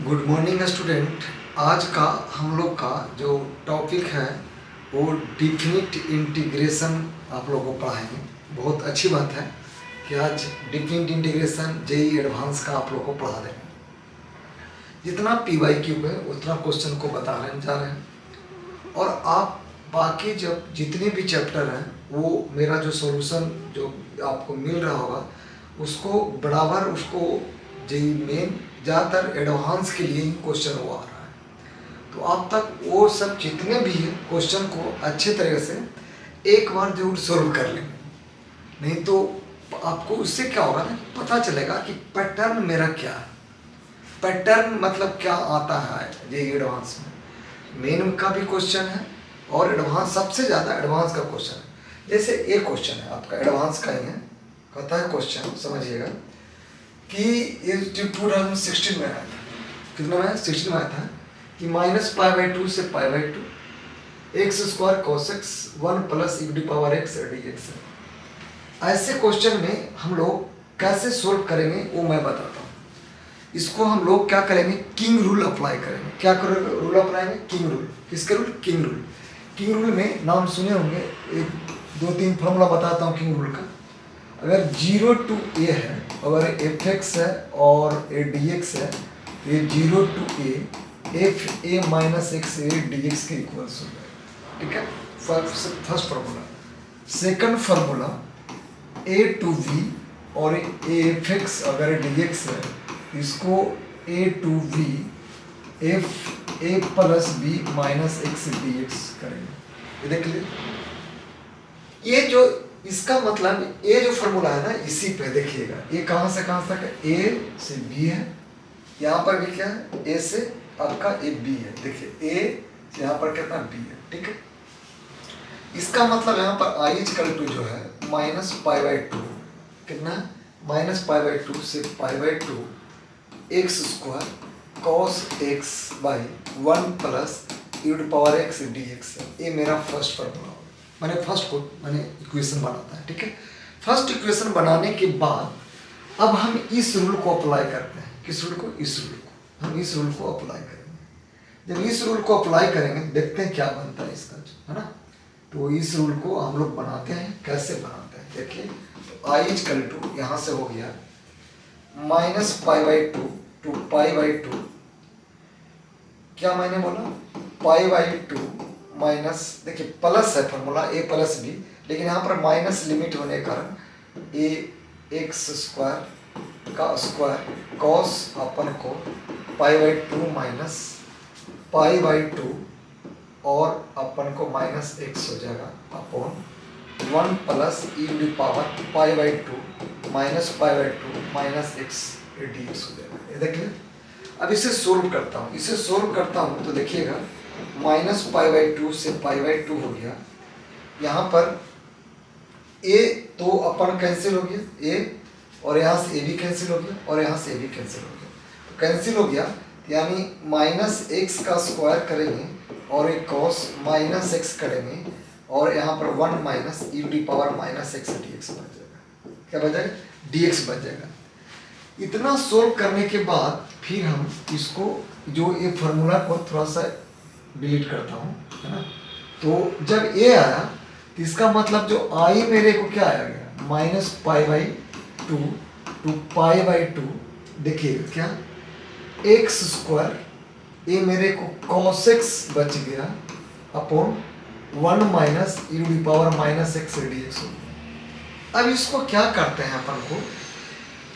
Good morning student. आज का हम लोग का जो टॉपिक है वो डिफिनिट इंटीग्रेशन आप लोगों को पढ़ाएंगे। बहुत अच्छी बात है कि आज डिफिनिट इंटीग्रेशन जेई एडवांस का आप लोग को पढ़ा देंगे। जितना पी वाई क्यूब है उतना क्वेश्चन को बताने जा रहे हैं और आप बाकी जब जितने भी चैप्टर हैं वो मेरा जो सॉल्यूशन जो आपको मिल रहा होगा उसको बराबर उसको जेई मेन ज़्यादातर एडवांस के लिए ही क्वेश्चन वो आ रहा है। तो आप तक वो सब जितने भी हैं क्वेश्चन को अच्छे तरीके से एक बार जरूर सॉल्व कर लेंगे, नहीं तो आपको उससे क्या होगा ना, पता चलेगा कि पैटर्न मेरा क्या है। पैटर्न मतलब क्या आता है ये एडवांस में मेन का भी क्वेश्चन है और एडवांस सबसे ज़्यादा एडवांस का क्वेश्चन है। जैसे एक क्वेश्चन है आपका एडवांस का ही है, कहता है क्वेश्चन समझिएगा कि ये जो 2016 में आया था, कितना में 16 में आया था कि -π/2 से π/2 x² cos x 1 + e⁻x dx। ऐसे क्वेश्चन में हम लोग कैसे सोल्व करेंगे वो मैं बताता हूँ। इसको हम लोग क्या करेंगे, किंग रूल अप्लाई करेंगे। क्या करेंगे, रूल अप्लाई किंग रूल। किसके rule, king rule. King rule में नाम सुने होंगे, एक 2-3 फॉर्मूला बताता हूँ किंग रूल का। अगर 0 to a है, अगर fx है और a dx है तो ये 0 to a fa - xa dx के इक्वल्स हो जाएगा। ठीक है, first formula. Second formula a to v और fx अगर dx है इसको a to v f a + b - x dx करेंगे। ये देख लीजिए, ये जो इसका मतलब ये जो फॉर्मूला है ना इसी पे देखिएगा, ये कहाँ से कहाँ तक है, ए से बी है, यहाँ पर भी क्या है ए से आपका ए बी है। देखिए ए से यहाँ पर कितना बी है। ठीक है, इसका मतलब यहाँ पर आई = जो है -π/2 कितना है, -π/2 से π/2 x² cos x 1 + e⁻x dx। ये मेरा फर्स्ट फार्मूला, मैंने फर्स्ट को मैंने इक्वेशन बनाता है। ठीक है, फर्स्ट इक्वेशन बनाने के बाद अब हम इस रूल को अप्लाई करते हैं। किस रूल को, इस रूल को हम इस रूल को अप्लाई करेंगे। जब इस रूल को अप्लाई करेंगे देखते हैं क्या बनता है इसका, है ना। तो इस रूल को हम लोग बनाते हैं, कैसे बनाते हैं देखिए। तो आई = यहाँ से हो गया -π/2 to π/2। क्या मैंने बोला, π/2 माइनस, देखिए प्लस है फॉर्मूला a + b, लेकिन यहाँ पर माइनस लिमिट होने के कारण ax² का स्क्वायर कॉस अपन को π/2 - π/2 और अपन को -x हो जाएगा अपॉन 1 + e⁻π/2 - π/2 - x dx हो जाएगा। ये देखिए, अब इसे सोल्व करता हूँ, इसे सोल्व करता हूँ तो देखिएगा -π/2 से π/2 हो गया। यहाँ पर a तो अपन कैंसिल हो गया, a और यहाँ से a भी कैंसिल हो गया और यहाँ से a भी कैंसिल हो गया। तो कैंसिल हो गया यानी -x का स्क्वायर करेंगे और एक cos -x करेंगे और यहाँ पर 1 - e⁻x dx बन जाएगा। क्या बन जाएगा, dx बन जाएगा। इतना सोल्व करने के बाद फिर हम इसको जो ये फार्मूला को थोड़ा सा डिलीट करता हूँ, है ना। तो जब ये आया तो इसका मतलब जो आई मेरे को क्या आया गया, -π/2 to π/2। देखिए क्या, x², ये मेरे को cos x बच गया अपॉन 1 - e⁻x dx हो गया। अब इसको क्या करते हैं अपन को,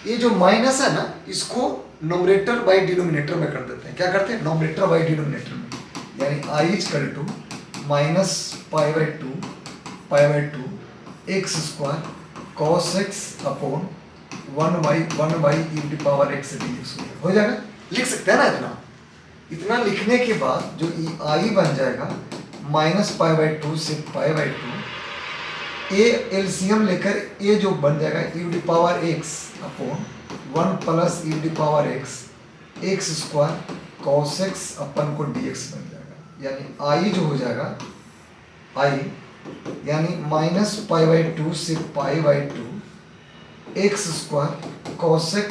ये जो माइनस है ना इसको नोमिनेटर बाई डिनोमिनेटर में कर देते हैं। क्या करते हैं, नोमिनेटर बाई डिनोमिनेटर में, यानी आई = -π/2 x² cos x upon 1/e⁻x dx हो जाएगा। लिख सकते हैं ना इतना। इतना लिखने के बाद जो आई बन जाएगा -π/2 से π/2, ए एलसीएम लेकर ए जो बन जाएगा e⁻x upon 1 + e⁻x x² cos x अपन को dx बन जाएगा। यानी आई जो हो जाएगा, आई यानी -π/2 से π/2 x² cos x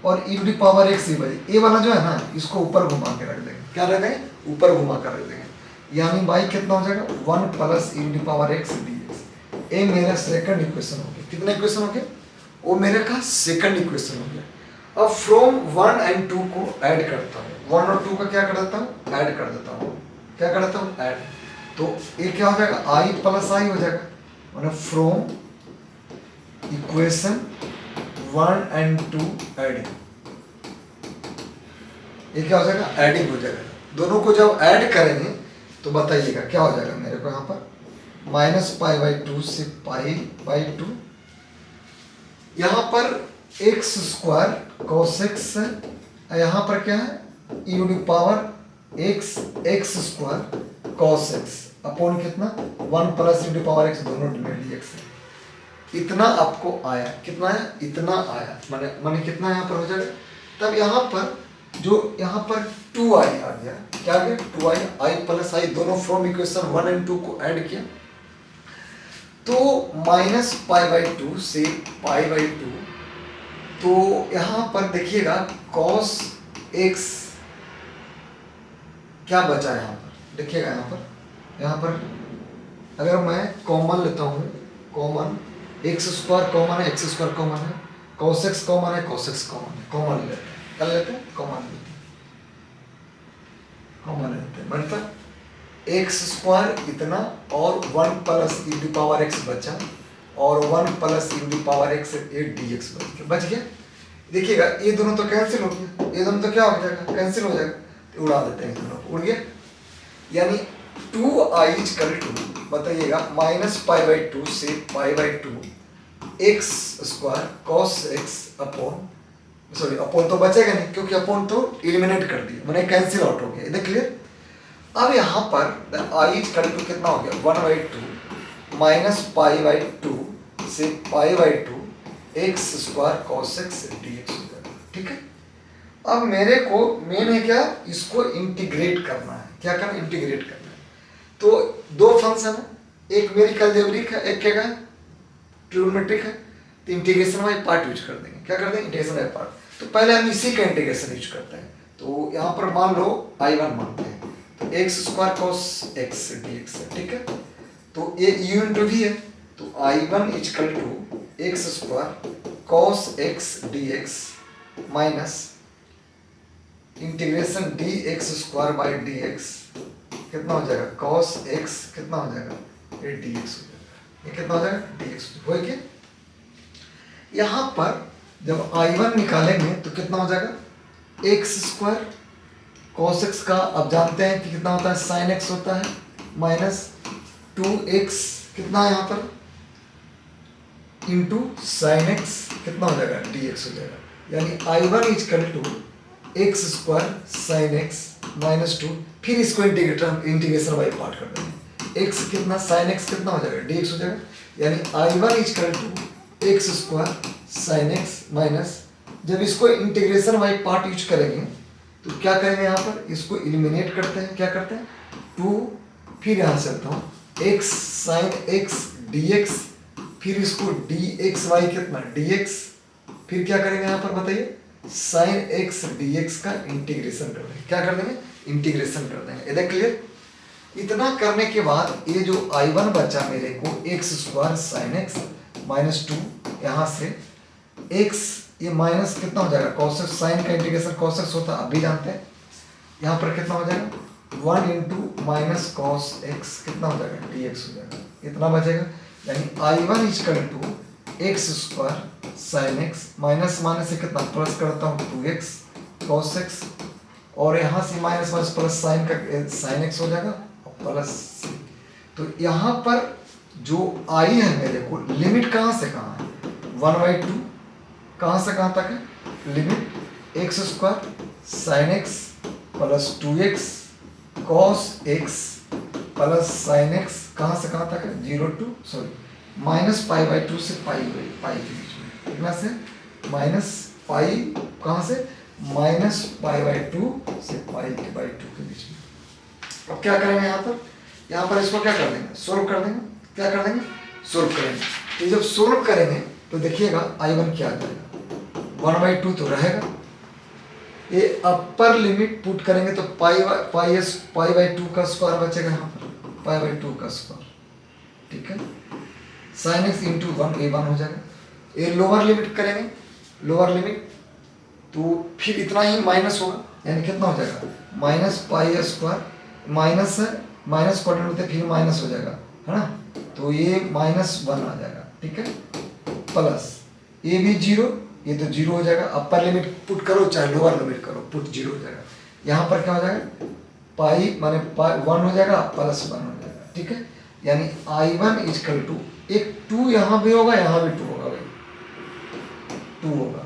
और e to the power x ही बचे। ए वाला जो है ना इसको ऊपर घुमा के रख देंगे, क्या रख देंगे, ऊपर घुमा कर रख देंगे, यानी y कितना हो जाएगा 1 plus e to the power x dx। ये मेरा सेकंड इक्वेशन हो गया। कितना इक्वेशन हो गया, वो मेरे का सेकंड इक्वेशन हो गया। अब फ्रॉम 1 एंड 2 को ऐड करता हूँ, 1 और 2 का क्या कर देता हूँ, ऐड कर देता हूँ, क्या कर देता हूँ, ऐड। तो ये क्या हो जाएगा i प्लस i हो जाएगा, मतलब फ्रॉम इक्वेशन 1 एंड 2 एडिंग, ये क्या हो जाएगा, एडिंग हो जाएगा। दोनों को जब ऐड करेंगे तो बताइएगा क्या हो जाएगा मेरे को, यहाँ पर -π/2 से π/2, यहाँ पर x स्क्वायर cos x है, यहाँ पर क्या है e to the power x square cos x upon कितना 1 plus e to the power x, दोनों dx है। इतना आपको आया, कितना है, इतना आया, माने कितना यहाँ पर हो जाएगा। तब यहाँ पर जो यहाँ पर 2i आ गया, क्या आ गया 2i, i प्लस i दोनों फ्रॉम इक्वेशन 1 एंड 2 को ऐड किया, तो -π/2 से π/2, तो यहाँ पर देखिएगा cos x क्या बचा यहाँ पर, देखिएगा यहाँ पर अगर मैं कॉमन लेता हूँ, कॉमन x स्क्वायर कॉमन है, x स्क्वायर कॉमन है, cos x कॉमन है, cos x कॉमन है, कॉमन लेते हैं, कर लेते हैं, कॉमन लेते हैं, मतलब x स्क्वायर इतना और 1 plus e to power x बचा, और 1 plus e to power x 8 dx बच गया। देखिएगा ये दोनों तो कैंसिल हो गया, ये दोनों तो क्या हो जाएगा, कैंसिल हो जाएगा, तो उड़ा देते हैं, दोनों उड़ गया, यानी 2i इक्वल टू बताइएगा -π/2 से π/2 x square cos x upon, sorry upon तो बचेगा नहीं क्योंकि अपोन तो एलिमिनेट कर दिया, मैंने कैंसिल आउट हो गया, इधर क्लियर। अब यहाँ पर i इक्वल टू कितना हो गया 1/2 -π/2 से π/2 x square cos x dx हो जाएगा, ठीक है। अब मेरे को मेन है क्या, इसको इंटीग्रेट करना है, क्या करना, इंटीग्रेट करना है। तो दो फंक्शन है, एक मेरी अलजेब्रिक है, एक क्या है ट्रिग्नोमेट्रिक है, तो इंटीग्रेशन बाय पार्ट यूज कर देंगे, क्या कर देंगे, इंटीग्रेशन बाय पार्ट। तो पहले हम इसी का इंटीग्रेशन यूज करते हैं, तो यहाँ पर मान लो i1 मानते हैं, तो x square cos x dx है, ठीक है। तो ये u इंटू v है, तो i1 equal to x square cos x dx minus integration dx square by dx कितना हो जाएगा cos x, कितना हो जाएगा ये dx हो जाएगा, ये कितना हो जाएगा dx हो गया। यहाँ पर जब i1 निकालेंगे तो कितना हो जाएगा x स्क्वायर cos x का, अब जानते हैं कि कितना होता है sin x होता है, माइनस 2x कितना है यहाँ पर इंटू sin x कितना हो जाएगा dx हो जाएगा, यानी i1 equal to x square sin x minus 2, फिर इसको इंटीग्रेशन बाई पार्ट कर देंगे, x कितना sin x कितना हो जाएगा dx हो जाएगा, यानी i1 equal to x square sin x minus, जब इसको इंटीग्रेशन बाई पार्ट यूज करेंगे तो क्या करेंगे, यहाँ पर इसको एलिमिनेट करते हैं, क्या करते हैं 2, फिर यहाँ से चलता हूँ x sin x dx, फिर इसको dxy कितना dx, फिर क्या करेंगे यहाँ पर बताइए sin x dx का इंटीग्रेशन कर देंगे, क्या कर देंगे, इंटीग्रेशन कर देंगे, इधर क्लियर। इतना करने के बाद ये जो i1 बचा मेरे को x square sin x minus 2, यहाँ से x ये माइनस कितना हो जाएगा cos x, साइन का इंटीग्रेशन cos x होता है, अभी जानते हैं, यहाँ पर कितना हो जाएगा 1 इंटू माइनस cos x कितना हो जाएगा dx हो जाएगा, इतना बचेगा, यानी i1 equal to x square sin x minus minus से कितना प्लस करता हूँ 2x cos x, और यहाँ से माइनस माइनस प्लस साइन का sin x हो जाएगा प्लस, तो यहाँ पर जो i है मेरे को लिमिट कहाँ से कहाँ है 1/2, कहाँ से कहाँ तक है limit x square sin x plus 2x cos x plus sin x कहाँ से कहाँ तक है 0 टू -π/2 से पाई के बीच में, कितना से पाई कहाँ से -π/2 से π/2 के बीच में। अब क्या करेंगे यहाँ पर इसको क्या कर देंगे, सोल्व कर देंगे, क्या कर देंगे, सोल्व करेंगे। तो जब सोल्व करेंगे तो देखिएगा i1 क्या आ जाएगा 1/2 तो रहेगा। ये अपर लिमिट पुट करेंगे तो पाई/2 का स्क्वायर बचेगा यहाँ पर, पाई/2 का स्क्वायर, ठीक है। sin x इंटू 1 ये 1 हो जाएगा। ये लोअर लिमिट करेंगे, लोअर लिमिट तो फिर इतना ही माइनस होगा, यानी कितना हो जाएगा -पाई² माइनस है, माइनस क्वाड्रेंट होते फिर माइनस हो जाएगा, है ना। तो ये -1 आ जाएगा, ठीक है, प्लस ये भी 0, ये तो 0 हो जाएगा। अपर लिमिट पुट करो चाहे लोअर लिमिट करो, पुट 0 हो जाएगा। यहाँ पर क्या हो जाएगा, पाई माने 1 हो जाएगा प्लस 1 हो जाएगा, ठीक है। यानी I1 इजकल टू, एक 2 यहाँ भी होगा, यहाँ भी 2 होगा भाई, 2 होगा,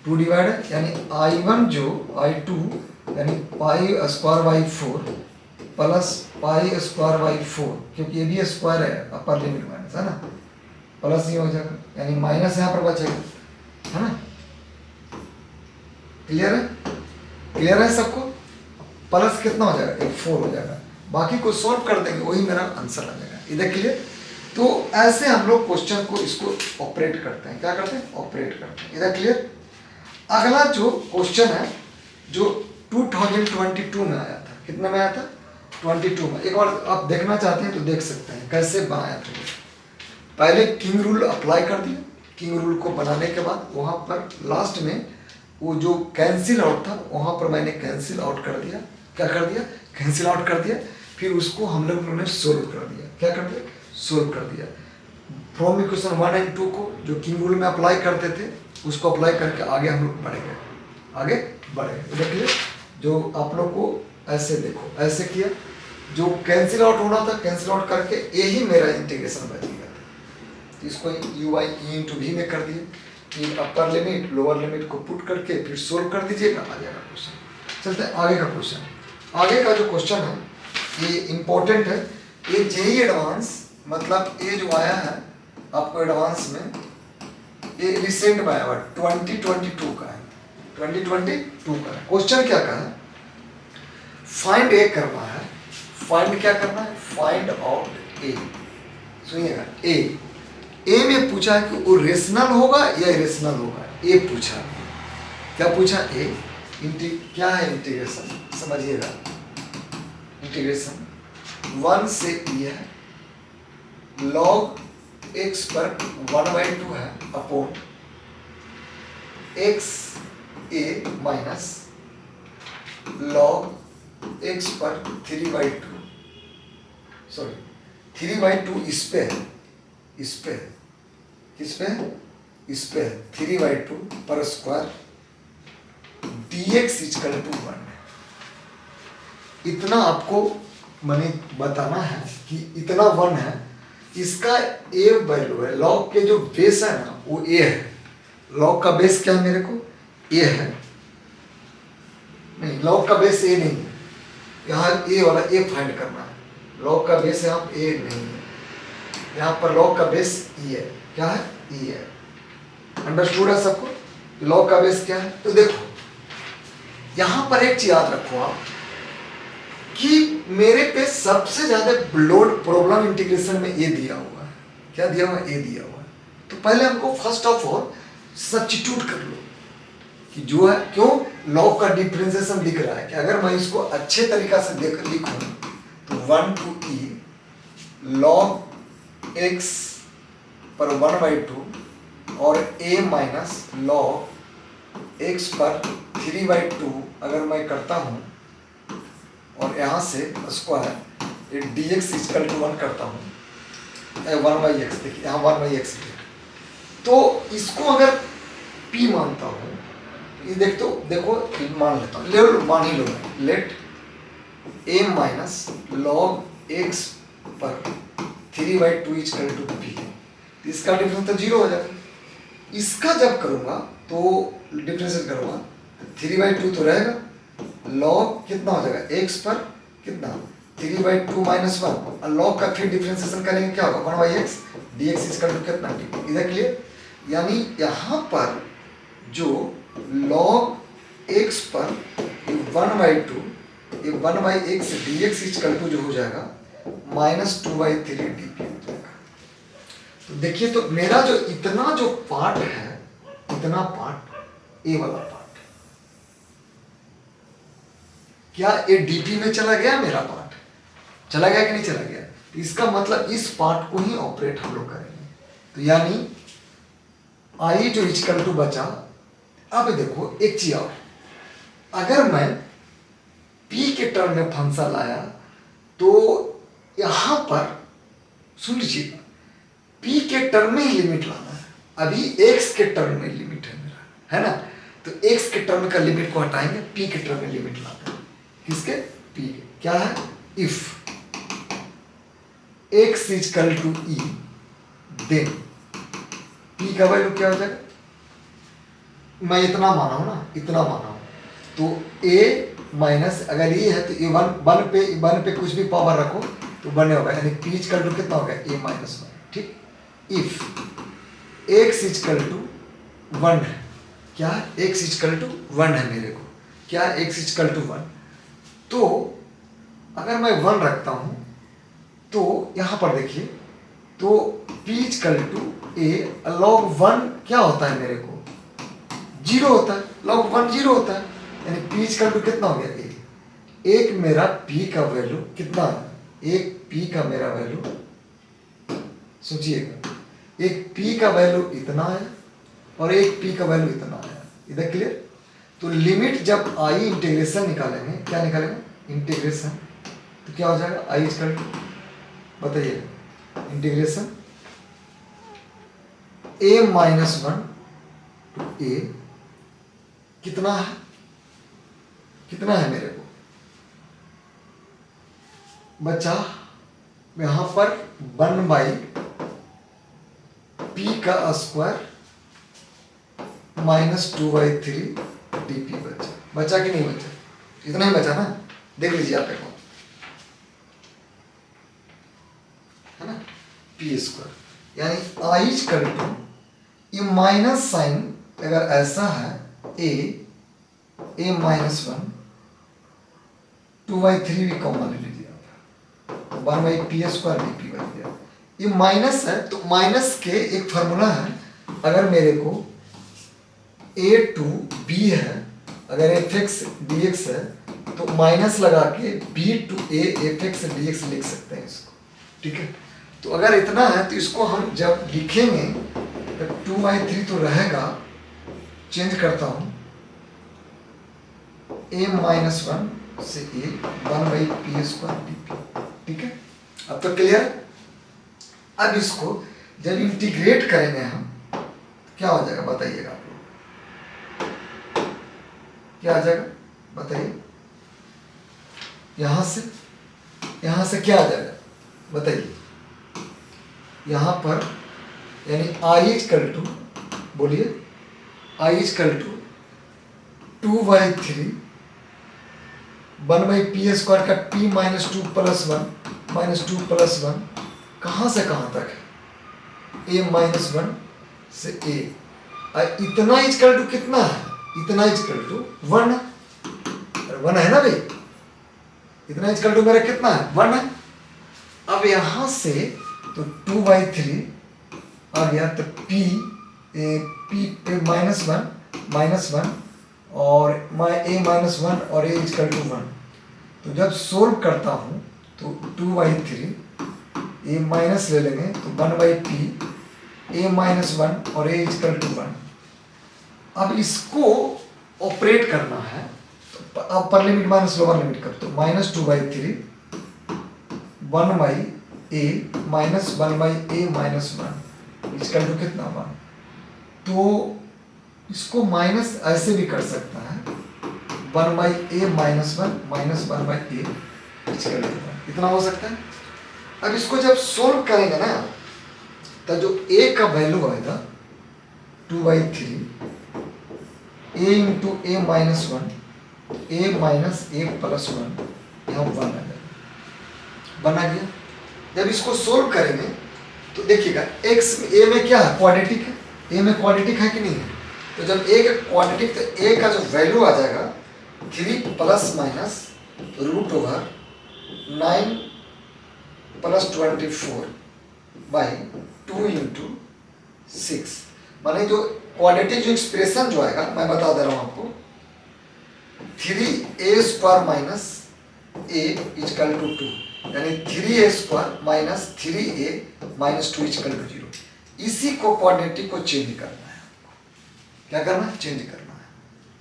2 डिवाइड, यानी I1 जो I2 यानी पाई² 4 प्लस पाई²/4, क्योंकि ये भी स्क्वायर है, अपर लिमिट माइनस, है ना, प्लस ये हो जाएगा, यानी माइनस यहाँ पर बचेगा, है ना। क्लियर है, क्लियर है सबको। प्लस कितना हो जाएगा, 4 हो जाएगा। बाकी को सॉल्व कर देंगे, वही मेरा आंसर आ जाएगा। इधर क्लियर। तो ऐसे हम लोग क्वेश्चन को इसको ऑपरेट करते हैं, क्या करते हैं, ऑपरेट करते हैं। इधर क्लियर। अगला जो क्वेश्चन है जो 2022 में आया था, कितने में आया था, 22 में। एक बार आप देखना चाहते हैं तो देख सकते हैं कैसे बनाया था। पहले किंग रूल अप्लाई कर दिया, किंग रूल को बनाने के बाद वहाँ पर लास्ट में वो जो कैंसिल आउट था वहाँ पर मैंने कैंसिल आउट कर दिया, क्या कर दिया, कैंसिल आउट कर दिया। फिर उसको हम लोग ने सोल्व कर दिया, क्या कर दिया, सोल्व कर दिया। फ्रॉम इक्वेशन 1 एंड 2 को जो किंग रूल में अप्लाई करते थे उसको अप्लाई करके आगे हम लोग बढ़ेंगे, आगे बढ़ेंगे। देखिए जो आप लोग को ऐसे देखो, ऐसे किया, जो कैंसिल आउट होना था कैंसिल आउट करके यही मेरा इंटीग्रेशन बच गया था। इसको UI E/V में कर दिए, फिर अपर लिमिट लोअर लिमिट को पुट करके फिर सोल्व कर दीजिएगा, आ जाएगा क्वेश्चन। चलते हैं आगे का क्वेश्चन। आगे का जो क्वेश्चन है ये इम्पोर्टेंट है, ये JEE एडवांस, मतलब ये जो आया है आपको एडवांस में, ये रिसेंट में आया हुआ 2022 का है, 2022 का है। क्वेश्चन क्या का है, फाइंड ए करना है। फाइंड क्या करना है, फाइंड आउट ए। सुनिएगा, ए में पूछा है कि वो रेशनल होगा या इरेशनल होगा, ए पूछा है। क्या पूछा, ए क्या है इंटीग्रेशन, समझिएगा। इंटीग्रेशन 1 से e है, log x पर 1/2 है upon x a minus log x पर 3/2, सॉरी 3/2 इस पे है, इस पे है, किस पे है, इस पे है, 3/2 पर स्क्वायर dx इक्वल टू 1 है। इतना आपको मैंने बताना है कि इतना 1 है, इसका a वैल्यू है, लॉग के जो बेस है ना वो a है। लॉग का बेस क्या है, मेरे को a है, नहीं लॉग का बेस a नहीं है, यहाँ a वाला a फाइंड करना है। लॉग का बेस यहाँ a नहीं है, यहाँ पर लॉग का बेस e है, क्या है, e है। अंडरस्टूड है सबको, लॉग का बेस क्या है। तो देखो यहाँ पर एक चीज याद रखो आप कि मेरे पे सबसे ज्यादा लोड प्रॉब्लम इंटीग्रेशन में ये दिया हुआ है, क्या दिया हुआ है, ये दिया हुआ है। तो पहले हमको फर्स्ट ऑफ ऑल सब्स्टिट्यूट कर लो कि जो है, क्यों, लॉग का डिफरेंशिएशन दिख रहा है कि अगर मैं इसको अच्छे तरीका से देख लिखूं तो 1 to e log x पर 1/2 और a माइनस log x पर 3/2 अगर मैं करता हूं और यहाँ से स्क्वायर dx इक्वल टू 1 करता हूँ, 1/x, देखिए यहाँ 1/x, तो इसको अगर p मानता हूँ, ये देखो मान लेता हूँ, ले मान ही लो, let a minus log x पर 3/2 इक्वल टू p, इसका डिफरेंस तो 0 हो जाएगा। इसका जब करूँगा तो डिफरेंशिएट करूँगा 3/2 तो रहेगा, लॉग कितना हो जाएगा, x पर कितना 3/2 माइनस 1, और लॉग का फिर डिफरेंशिएशन करेंगे क्या होगा 1/x, dx इक्वल टू कितना d। इधर क्लियर। यानी यहाँ पर जो log x पर 1/2, ये 1/x dx इक्वल टू जो हो जाएगा -2/3 dp हो जाएगा। तो देखिए, तो मेरा जो इतना जो पार्ट है, इतना पार्ट ए वाला पार्ट। क्या ये डीपी में चला गया मेरा पार्ट? चला गया कि नहीं चला गया? तो इसका मतलब इस पार्ट को ही ऑपरेट हम लोग करेंगे। तो यानी आई जो इक्वल टू बचा। अब देखो एक चीज और, अगर मैं पी के टर्म में फंक्शन लाया तो यहां पर सुन लीजिएगा, पी के टर्म में ही लिमिट लाना है। अभी एक्स के टर्म में लिमिट है मेरा, है ना? तो एक्स के टर्म का लिमिट को हटाएंगे, पी के टर्म में लिमिट लाते हैं। किसके? पी के। क्या है? If X equal to E, then P का वैल्यू क्या हो जाएगा? मैं इतना माना हूं ना, इतना माना हूं, तो ए माइनस, अगर ये है तो ए वन पे कुछ भी पावर रखो तो बने होगा, यानी पी इक्वल टू कितना होगा? A minus one. ठीक। If X equal to one है, क्या? एक्स इक्वल टू वन है मेरे को, क्या? X equal to one. तो अगर मैं वन रखता हूं तो यहां पर देखिए, तो P equal to A log one क्या होता है मेरे को? जीरो होता है। लॉग वन जीरो होता है, यानी पी इक्वल टू कितना हो गया? ए। एक मेरा पी का वैल्यू कितना है? एक पी का मेरा वैल्यू, सोचिएगा, एक पी का वैल्यू इतना है और एक पी का वैल्यू इतना है। इधर क्लियर? तो लिमिट जब आई इंटीग्रेशन निकालेंगे, क्या निकालेंगे? इंटीग्रेशन। तो क्या हो जाएगा? आई इक्वल टू, बताइए, इंटीग्रेशन ए माइनस वन टू ए, कितना है? कितना है मेरे को? बचा यहां पर 1/p का स्क्वायर -2/3 dp बचा कि नहीं बचा? इतना ही बचा ना, देख लीजिए आप एक बार, है ना? p स्क्वायर, यानी आई इक्वल टू, ये माइनस साइन अगर ऐसा है, ए माइनस वन, 2/3 भी कॉमन ले लीजिए आप, 1/p स्क्वायर dp बन गया। ये माइनस है तो माइनस के एक फार्मूला है, अगर मेरे को a टू b है, अगर fx dx है तो माइनस लगा के b टू a fx dx लिख सकते हैं इसको। ठीक है? तो अगर इतना है तो इसको हम जब लिखेंगे तो 2/3 तो रहेगा, चेंज करता हूं, a माइनस वन से a 1/p स्क्वायर dp। ठीक है? अब तो क्लियर? अब इसको जब इंटीग्रेट करेंगे हम, क्या हो जाएगा बताइएगा आप लोग? क्या आ जाएगा बताइए? यहां से क्या आ जाएगा बताइए? यहां पर यानी आई इक्वल टू, बोलिए, I equal to 2/3 1/p square का p -2 +1 कहां से कहां तक है? a -1 से a, इतना इक्वल टू कितना है? इतना इक्वल टू 1 है, 1 है ना भाई? इतना इक्वल टू मेरा कितना है? 1 है। अब यहां से तो 2/3 आ गया, तो p -1 और a -1 और a इक्वल टू 1। तो जब सोल्व करता हूं तो 2/3 a माइनस ले लेंगे तो 1/p a -1 और a इक्वल टू 1। अब इसको ऑपरेट करना है तो upper limit minus lower limit कर, तो -2/3 1/a -1/a -1 इक्वल टू कितना? 1। तो इसको माइनस ऐसे भी कर सकता है, 1/a -1 -1/a इक्वल टू 1, इतना हो सकता है। अब इसको जब सोल्व करेंगे ना, तो जो a का वैल्यू आएगा 2/3 a into a -1 a minus a plus 1, यहाँ 1 आ जाएगा, बना गया। जब इसको सोल्व करेंगे तो देखिएगा x a में क्या है? क्वाड्रेटिक है, a में क्वाड्रेटिक है कि नहीं है? तो जब a का क्वाड्रेटिक, तो a का जो वैल्यू आ जाएगा 3 ± √9 + 24/2 × 6, माने जो क्वाड्रेटिक जो एक्सप्रेशन जो आएगा मैं बता दे रहा हूं आपको, 3a² minus a is equal to 2, यानी 3a² minus 3a minus 2 is equal to 0। इसी को क्वाड्रेटिक को चेंज करना है। क्या करना है? चेंज करना है।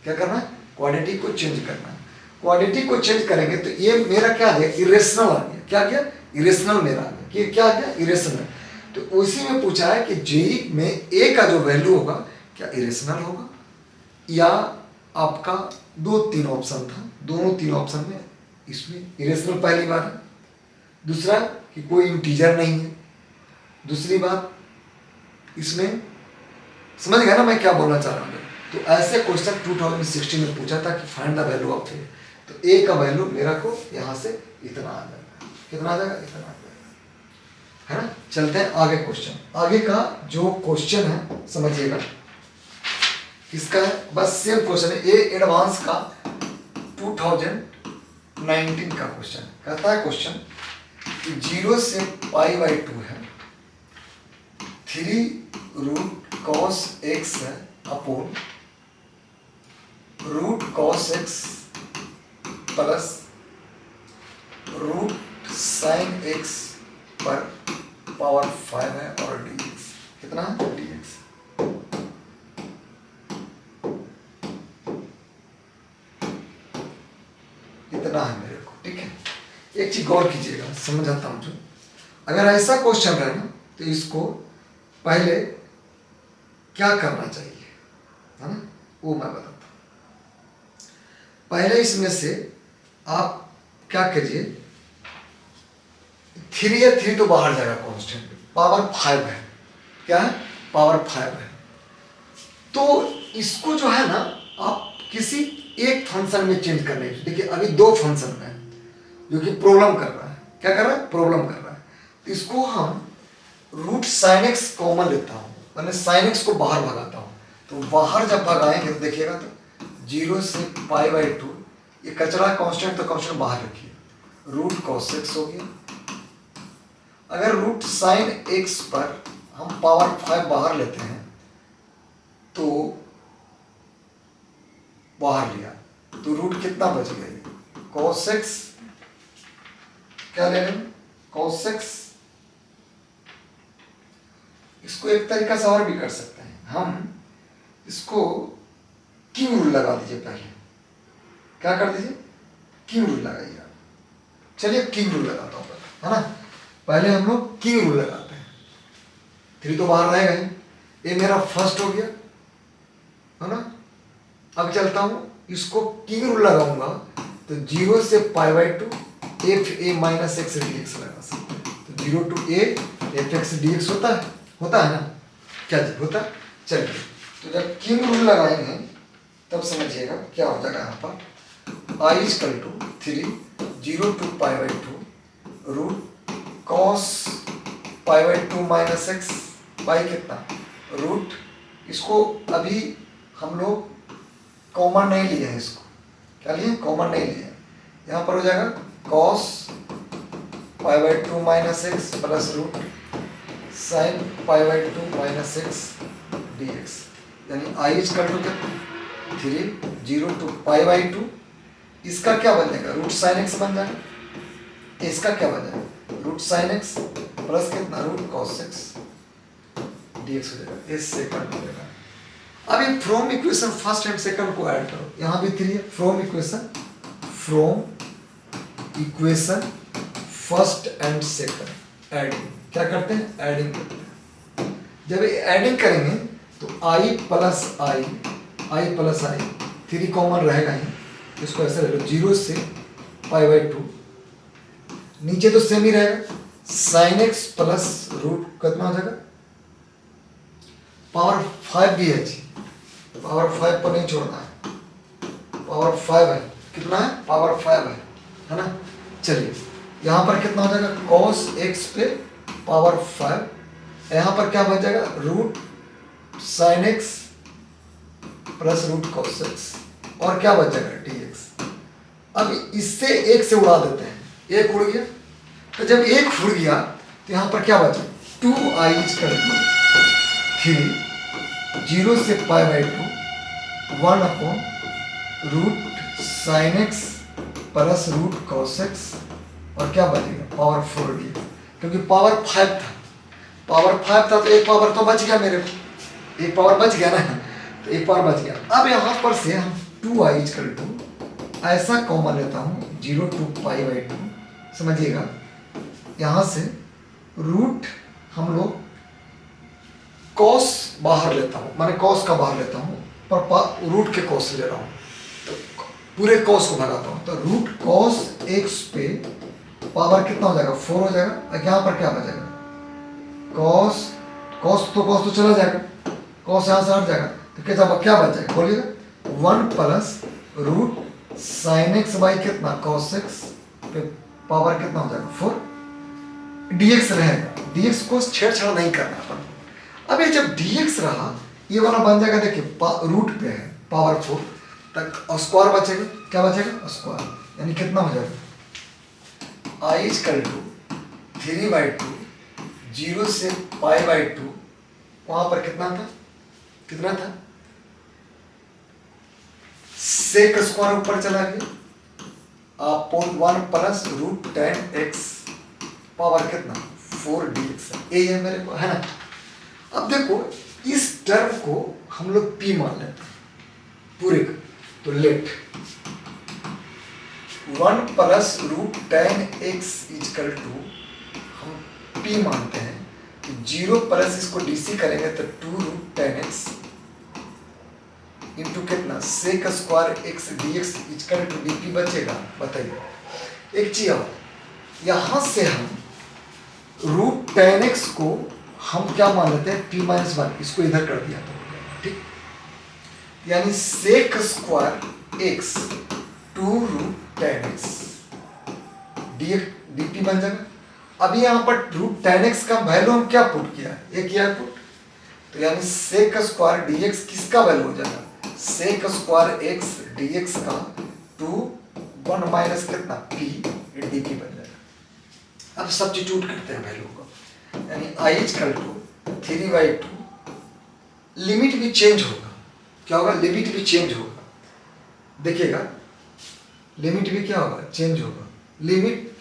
क्या करना है? क्वाड्रेटिक को चेंज करना है। क्वाड्रेटिक को चेंज करेंगे तो ये मेरा क्या आ गया? इरेशनल आ गया। क्या गया? इरेशनल मेरा आ गया। कि क्या आ गया? इरेशनल। तो उसी में पूछा है कि जेई में ए का जो वैल्यू होगा क्या इरेशनल होगा, या आपका 2-3 ऑप्शन था, दोनों 3 ऑप्शन में इसमें इरेशनल पहली बार है। दूसरा कि कोई इंटीजर नहीं है। दूसरी बात इसमें समझ गया ना मैं क्या बोलना चाह रहा हूँ? तो ऐसे क्वेश्चन 2016 में पूछा था कि फाइंड द वैल्यू ऑफ ए, तो ए का वैल्यू मेरा को यहाँ से इतना आ जाएगा। कितना आ जाएगा? इतना आ जाएगा, है ना। चलते हैं आगे क्वेश्चन। आगे का जो क्वेश्चन है समझिएगा, किसका है? बस सेम क्वेश्चन है, ये एडवांस का 2019 का क्वेश्चन है। कहता है क्वेश्चन कि 0 से π/2 है, 3√cos x है upon √cos x plus √sin x पर पावर 5 है और dx कितना है? dx। इतना है मेरे को, ठीक है। एक चीज गौर कीजिएगा, समझाता हूं जो, अगर ऐसा क्वेश्चन रहे ना तो इसको पहले क्या करना चाहिए, है ना, वो मैं बताता हूं। पहले इसमें से आप क्या करिए, 3 या 3 तो बाहर जाएगा कांस्टेंट, पावर 5 है। क्या है? पावर 5 है। तो इसको जो है ना आप किसी एक फंक्शन में चेंज करने की, देखिए अभी 2 फंक्शन में जो कि प्रॉब्लम कर रहा है। क्या कर रहा है? प्रॉब्लम कर रहा है। तो इसको हम √sin x कॉमन लेता हूँ, मैंने sin x को बाहर भगाता हूँ। तो बाहर जब भगाएंगे तो देखिएगा तो 0 से π/2, ये कचरा कांस्टेंट तो कांस्टेंट बाहर रखिए, √cos x हो गया। अगर √sin x पर हम पावर 5 बाहर लेते हैं तो बाहर लिया तो रूट कितना बच गया? cos x, क्या ले रहे हैं? cos x। इसको एक तरीका से और भी कर सकते हैं हम, इसको क्यों रूल लगा दीजिए पहले। क्या कर दीजिए? क्यों रूल लगाइए आप। चलिए क्यों रूल लगाता हूँ पहले, है ना। पहले हम लोग क्यों रूल लगाते हैं। 3 तो बाहर रहेगा ही, ये मेरा फर्स्ट हो गया, है ना। अब चलता हूँ, इसको क्यों रूल लगाऊंगा तो 0 से π/2 fa माइनस x dx लगा सकते हैं। तो 0 to a fx dx होता है ना। क्या जी होता है? चलिए, तो जब क्यों रूल लगाएंगे तब समझिएगा क्या हो जाएगा। यहाँ पर i equal to 3 0 to π/2 √cos π/2 minus x by कितना रूट, इसको अभी हम लोग कॉमन नहीं लिए हैं, इसको क्या लिए? कॉमन नहीं लिए। यहाँ पर हो जाएगा cos π/2 minus x plus sin π/2 minus x dx, यानी i इक्वल टू 3 0 to π/2, इसका क्या बन जाएगा? √sin x बन जाएगा। इसका क्या बन जाएगा? √sin x प्लस कितना? √cos x dx हो जाएगा। इस सेकंड हो जाएगा। अब ये from equation first and second को ऐड करो, यहाँ भी 3 है। From equation first and second adding, क्या करते हैं? एडिंग करते हैं। जब एडिंग करेंगे तो i प्लस आई 3 कॉमन रहेगा ही, इसको ऐसे ले लो 0 से π/2, नीचे तो सेम ही रहेगा, sin x प्लस रूट कितना हो जाएगा? पावर 5 भी है जी, पावर 5 पर नहीं छोड़ना है, पावर 5 है। कितना है? पावर 5 है ना। चलिए यहाँ पर कितना हो जाएगा? cos x पे पावर 5, यहाँ पर क्या बच जाएगा? √sin x plus √cos x, और क्या बच जाएगा? dx। अब इससे एक से उड़ा देते हैं, एक उड़ गया। तो जब एक उड़ गया तो यहाँ पर क्या बचा? 2i इक्वल टू 3 0 से pi by 2 1 upon root sine x plus root cos X और क्या बचेगा पावर 4 डी, क्योंकि पावर 5 था, पावर 5 था तो एक पावर तो बच गया मेरे को, एक पावर बच गया ना, तो एक पावर बच गया। अब यहाँ पर से हम 2i इक्वल टू ऐसा कॉमन लेता हूँ 0 to पाई बाई 2, समझिएगा, यहाँ से रूट हम लोग कॉस बाहर लेता हूँ, माने कॉस का बाहर लेता हूँ पर रूट के कॉस ले रहा हूँ, तो पूरे कॉस को भगाता हूँ, तो रूट कॉस एक्स पे पावर कितना हो जाएगा 4 हो जाएगा। यहाँ पर क्या बचेगा कॉस, कॉस तो चला जाएगा, कॉस यहाँ से हट जाएगा, तो क्या बच जाएगा बोलिएगा 1 plus root sine X by कितना कॉस एक्स पे पावर कितना हो जाएगा 4, dx रहेगा, dx को छेड़छाड़ नहीं करना अपन। अब ये जब dx रहा ये वाला बन जाएगा, देखिए रूट पे है पावर 4 तक, और स्क्वायर बचेगा, क्या बचेगा स्क्वायर, यानी कितना हो जाएगा i इक्वल टू 3/2 0 से पाई बाई 2, वहां पर कितना था सेक स्क्वायर ऊपर चला गया upon 1 plus root tan x power कितना 4 dx, ये है मेरे को, है ना। अब देखो इस टर्म को हम लोग p मान लेते हैं पूरे का, तो let 1 plus root tan x equal to हम p मानते हैं, तो 0 प्लस इसको dc करेंगे तो 2 रूट tan x इंटू कितना sec square x dx equal to dp बचेगा। बताइए एक चीज और, यहां से हम रूट tan x को हम क्या मान लेते हैं p माइनस 1, इसको इधर कर दिया तो ठीक, यानी sec square x 2 root tan x dt बन जाएगा। अभी यहाँ पर रूट tan x का वैल्यू हम क्या पुट किया, ये किया पुट, तो यानी सेक स्क्वायर dx किसका वैल्यू हो जाएगा सेक स्क्वायर x dx का 2 1 माइनस कितना p dt बन जाएगा। अब सब्स्टिट्यूट करते हैं वैल्यू को, यानी i इक्वल टू 3/2, लिमिट भी चेंज होगा, क्या होगा लिमिट भी चेंज होगा, देखिएगा लिमिट भी क्या होगा चेंज होगा, लिमिट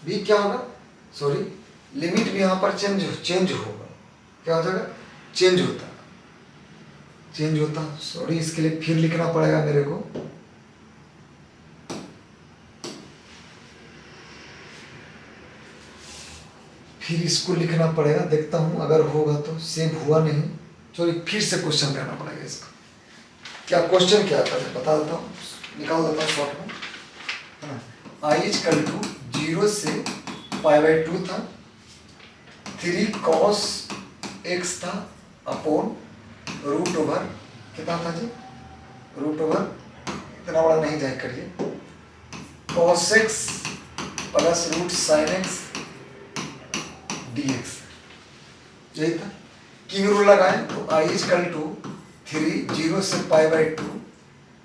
भी क्या होगा सॉरी लिमिट भी यहाँ पर चेंज होगा, क्या हो जाएगा चेंज होता, सॉरी इसके लिए फिर लिखना पड़ेगा मेरे को, फिर इसको लिखना पड़ेगा, देखता हूं अगर होगा तो, सेव हुआ नहीं, सॉरी फिर से क्वेश्चन करना पड़ेगा इसका, क्या क्वेश्चन क्या था बता देता हूँ, निकाल देता हूँ शॉर्ट में, है ना। i इक्वल टू 0 से पाई बाई 2 था, 3 cos x था अपॉन रूट ओवर कितना था जी, रूट ओवर इतना बड़ा नहीं जाए करिए, cos x plus root sine X dx, यही था। किंग रूल लगाए तो i इक्वल टू 3 0 से पाई बाई 2,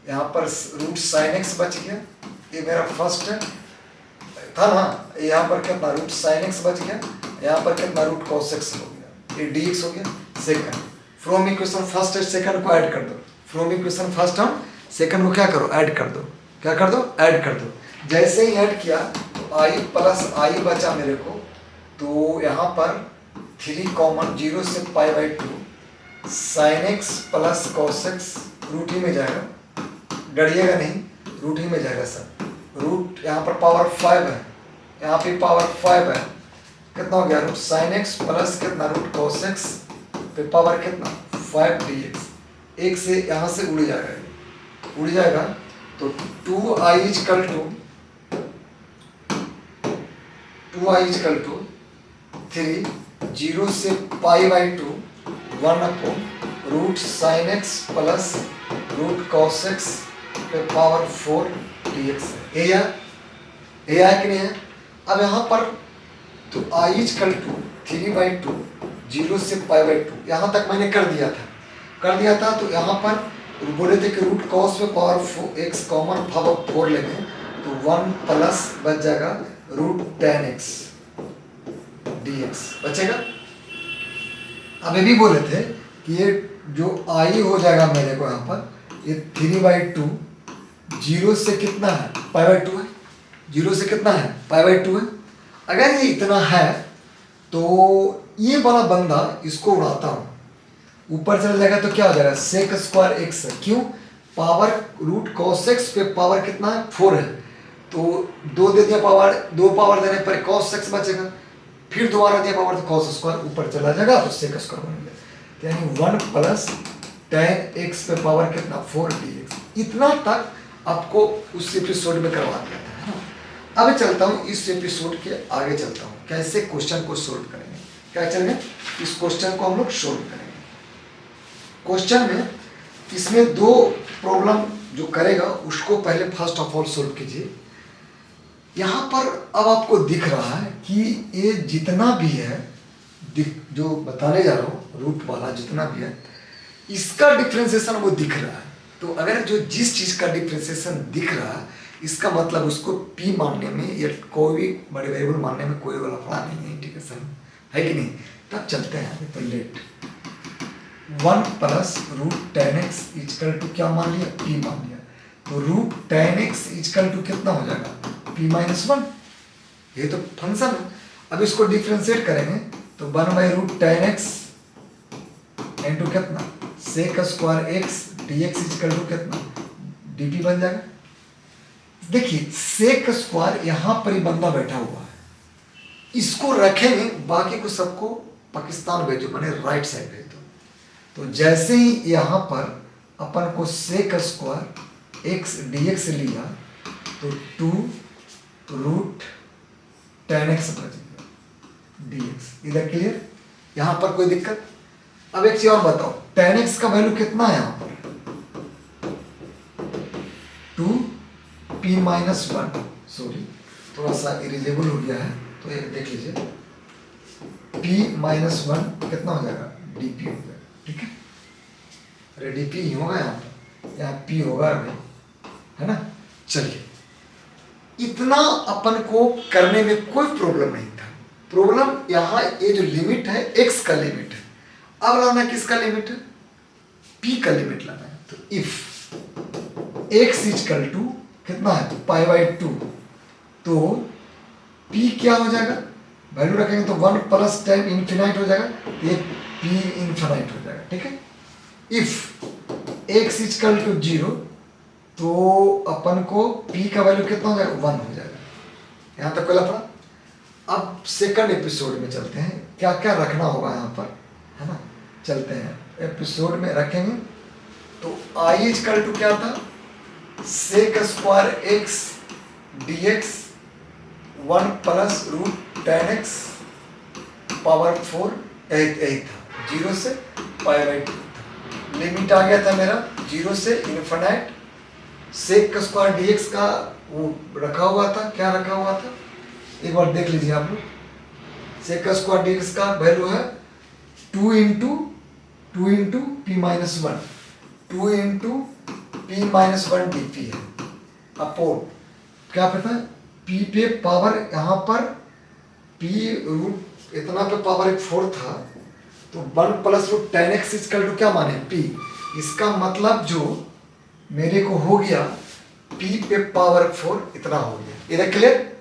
यहाँ पर रूट साइन एक्स बच गया, ये मेरा फर्स्ट है था ना, यहाँ पर कितना रूट साइन एक्स बच गया, यहाँ पर कितना रूट कॉस एक्स हो गया, ये dx हो गया। Second from equation first and second को ऐड कर दो, फ्रॉम इक्वेशन फर्स्ट हम सेकंड को क्या करो ऐड कर दो, क्या कर दो ऐड कर दो, जैसे ही ऐड किया तो i प्लस i बचा मेरे को, तो यहाँ पर 3 कॉमन 0 से pi by 2 sine x plus cos x root ही में जाएगा, डरिएगा नहीं रूट ही में जाएगा सर, रूट यहाँ पर पावर 5 है, यहाँ पे पावर 5 है, कितना हो गया रूट साइन एक्स प्लस कितना रूट कॉस एक्स पे पावर कितना 5 dx, एक से यहाँ से उड़ जाएगा, तो 2i इक्वल टू 3 0 से pi by 2 1 upon root sine x plus root cos X पे पावर 4 dx, ये है कि नहीं है। अब यहाँ पर तो i इक्वल टू 3/2 0 से पाई बाई 2 यहाँ तक मैंने कर दिया था, तो यहाँ पर बोले थे कि रूट कॉस में पावर x कॉमन पावर 4 लेंगे, तो 1 प्लस बच जाएगा रूट tan x dx बचेगा। अब ये भी बोले थे कि ये जो आई हो जाएगा मेरे को यहाँ पर ये 3/2 जीरो से कितना है π/2 है, जीरो से कितना है π/2 है। अगर ये इतना है तो ये वाला बंदा इसको उड़ाता हूँ, ऊपर चला जाएगा तो क्या हो जाएगा सेक स्क्वायर एक्स है। क्यों? पावर रूट कॉस एक्स पे पावर कितना है 4 है, तो 2 दे दिया पावर, 2 पावर देने पर कॉस एक्स बचेगा, फिर दोबारा दिया पावर तो कॉस स्क्वायर ऊपर चला जाएगा तो सेक स्क्वायर बन गया, यानी 1 प्लस tan x पे पावर कितना 4 dx। इतना तक आपको उस एपिसोड में करवा दिया था। अब चलता हूँ इस एपिसोड के आगे चलता हूँ, कैसे क्वेश्चन को सोल्व करेंगे। क्या चलेंगे, इस क्वेश्चन को हम लोग सोल्व करेंगे। क्वेश्चन में इसमें 2 प्रॉब्लम जो करेगा उसको पहले फर्स्ट ऑफ ऑल सोल्व कीजिए। यहाँ पर अब आपको दिख रहा है कि ये जितना भी है जो बताने जा रहा हूँ रूट वाला जितना भी है इसका डिफ्रेंसिएशन वो दिख रहा है। तो अगर जो जिस चीज़ का डिफ्रेंसिएशन दिख रहा है इसका मतलब उसको p मानने में या कोई भी बड़े वेरिएबल मानने में कोई लफड़ा नहीं है, इंटीग्रेशन है कि नहीं। तब चलते हैं तो let 1 plus root tan x equal to क्या मान लिया p मान लिया, तो root tan x equal to कितना हो जाएगा p-1, ये तो फंक्शन है। अब इसको डिफ्रेंशिएट करेंगे तो 1/√tan x इंटू कितना sec square x dx equal to कितना dt बन जाएगा। देखिए सेक स्क्वायर यहाँ पर ही बंदा बैठा हुआ है, इसको रखेंगे, बाकी को सबको पाकिस्तान भेजो, मैंने राइट साइड भेज दो। तो जैसे ही यहाँ पर अपन को सेक स्क्वायर x dx लिया तो 2√tan x बचेगा dx। इधर क्लियर, यहाँ पर कोई दिक्कत। अब एक चीज और बताओ, tan x का वैल्यू कितना है यहाँ पर 2p-1, सॉरी थोड़ा सा इरेजेबल हो गया है तो ये देख लीजिए p-1 कितना हो जाएगा dp हो जाएगा, ठीक है। अरे dp ही होगा यहाँ पर, यहाँ p होगा अभी, है ना। चलिए इतना अपन को करने में कोई प्रॉब्लम नहीं था। प्रॉब्लम यहाँ ये जो लिमिट है x का लिमिट है, अब लाना किसका लिमिट है p का लिमिट लाना है। तो इफ x इक्वल टू कितना है π/2 तो p क्या हो जाएगा, वैल्यू रखेंगे तो 1 प्लस tan इन्फिनाइट हो जाएगा, ये p इन्फिनाइट हो जाएगा, ठीक है। इफ x इक्वल टू 0 तो अपन को p का वैल्यू कितना हो जाएगा 1 हो जाएगा। यहाँ तक कोई लफड़ा। अब सेकंड एपिसोड में चलते हैं, क्या क्या रखना होगा यहाँ पर, है ना। चलते हैं एपिसोड में रखेंगे तो i इक्वल टू क्या था sec square x dx 1 plus root tan x power 4 यही था, 0 से π/2 था। लिमिट आ गया था मेरा 0 से इन्फिनाइट। सेक स्क्वायर dx का वो रखा हुआ था, क्या रखा हुआ था एक बार देख लीजिए आप लोग। सेक स्क्वायर dx का वैल्यू है 2 into p-1, 2 into p-1 dp है अपॉन क्या पता है p पे पावर, यहाँ पर p रूट इतना पे पावर 4 था तो 1 plus root tan x equal to क्या माने p। इसका मतलब जो मेरे को हो गया p पे पावर 4 इतना हो गया। इधर क्लियर,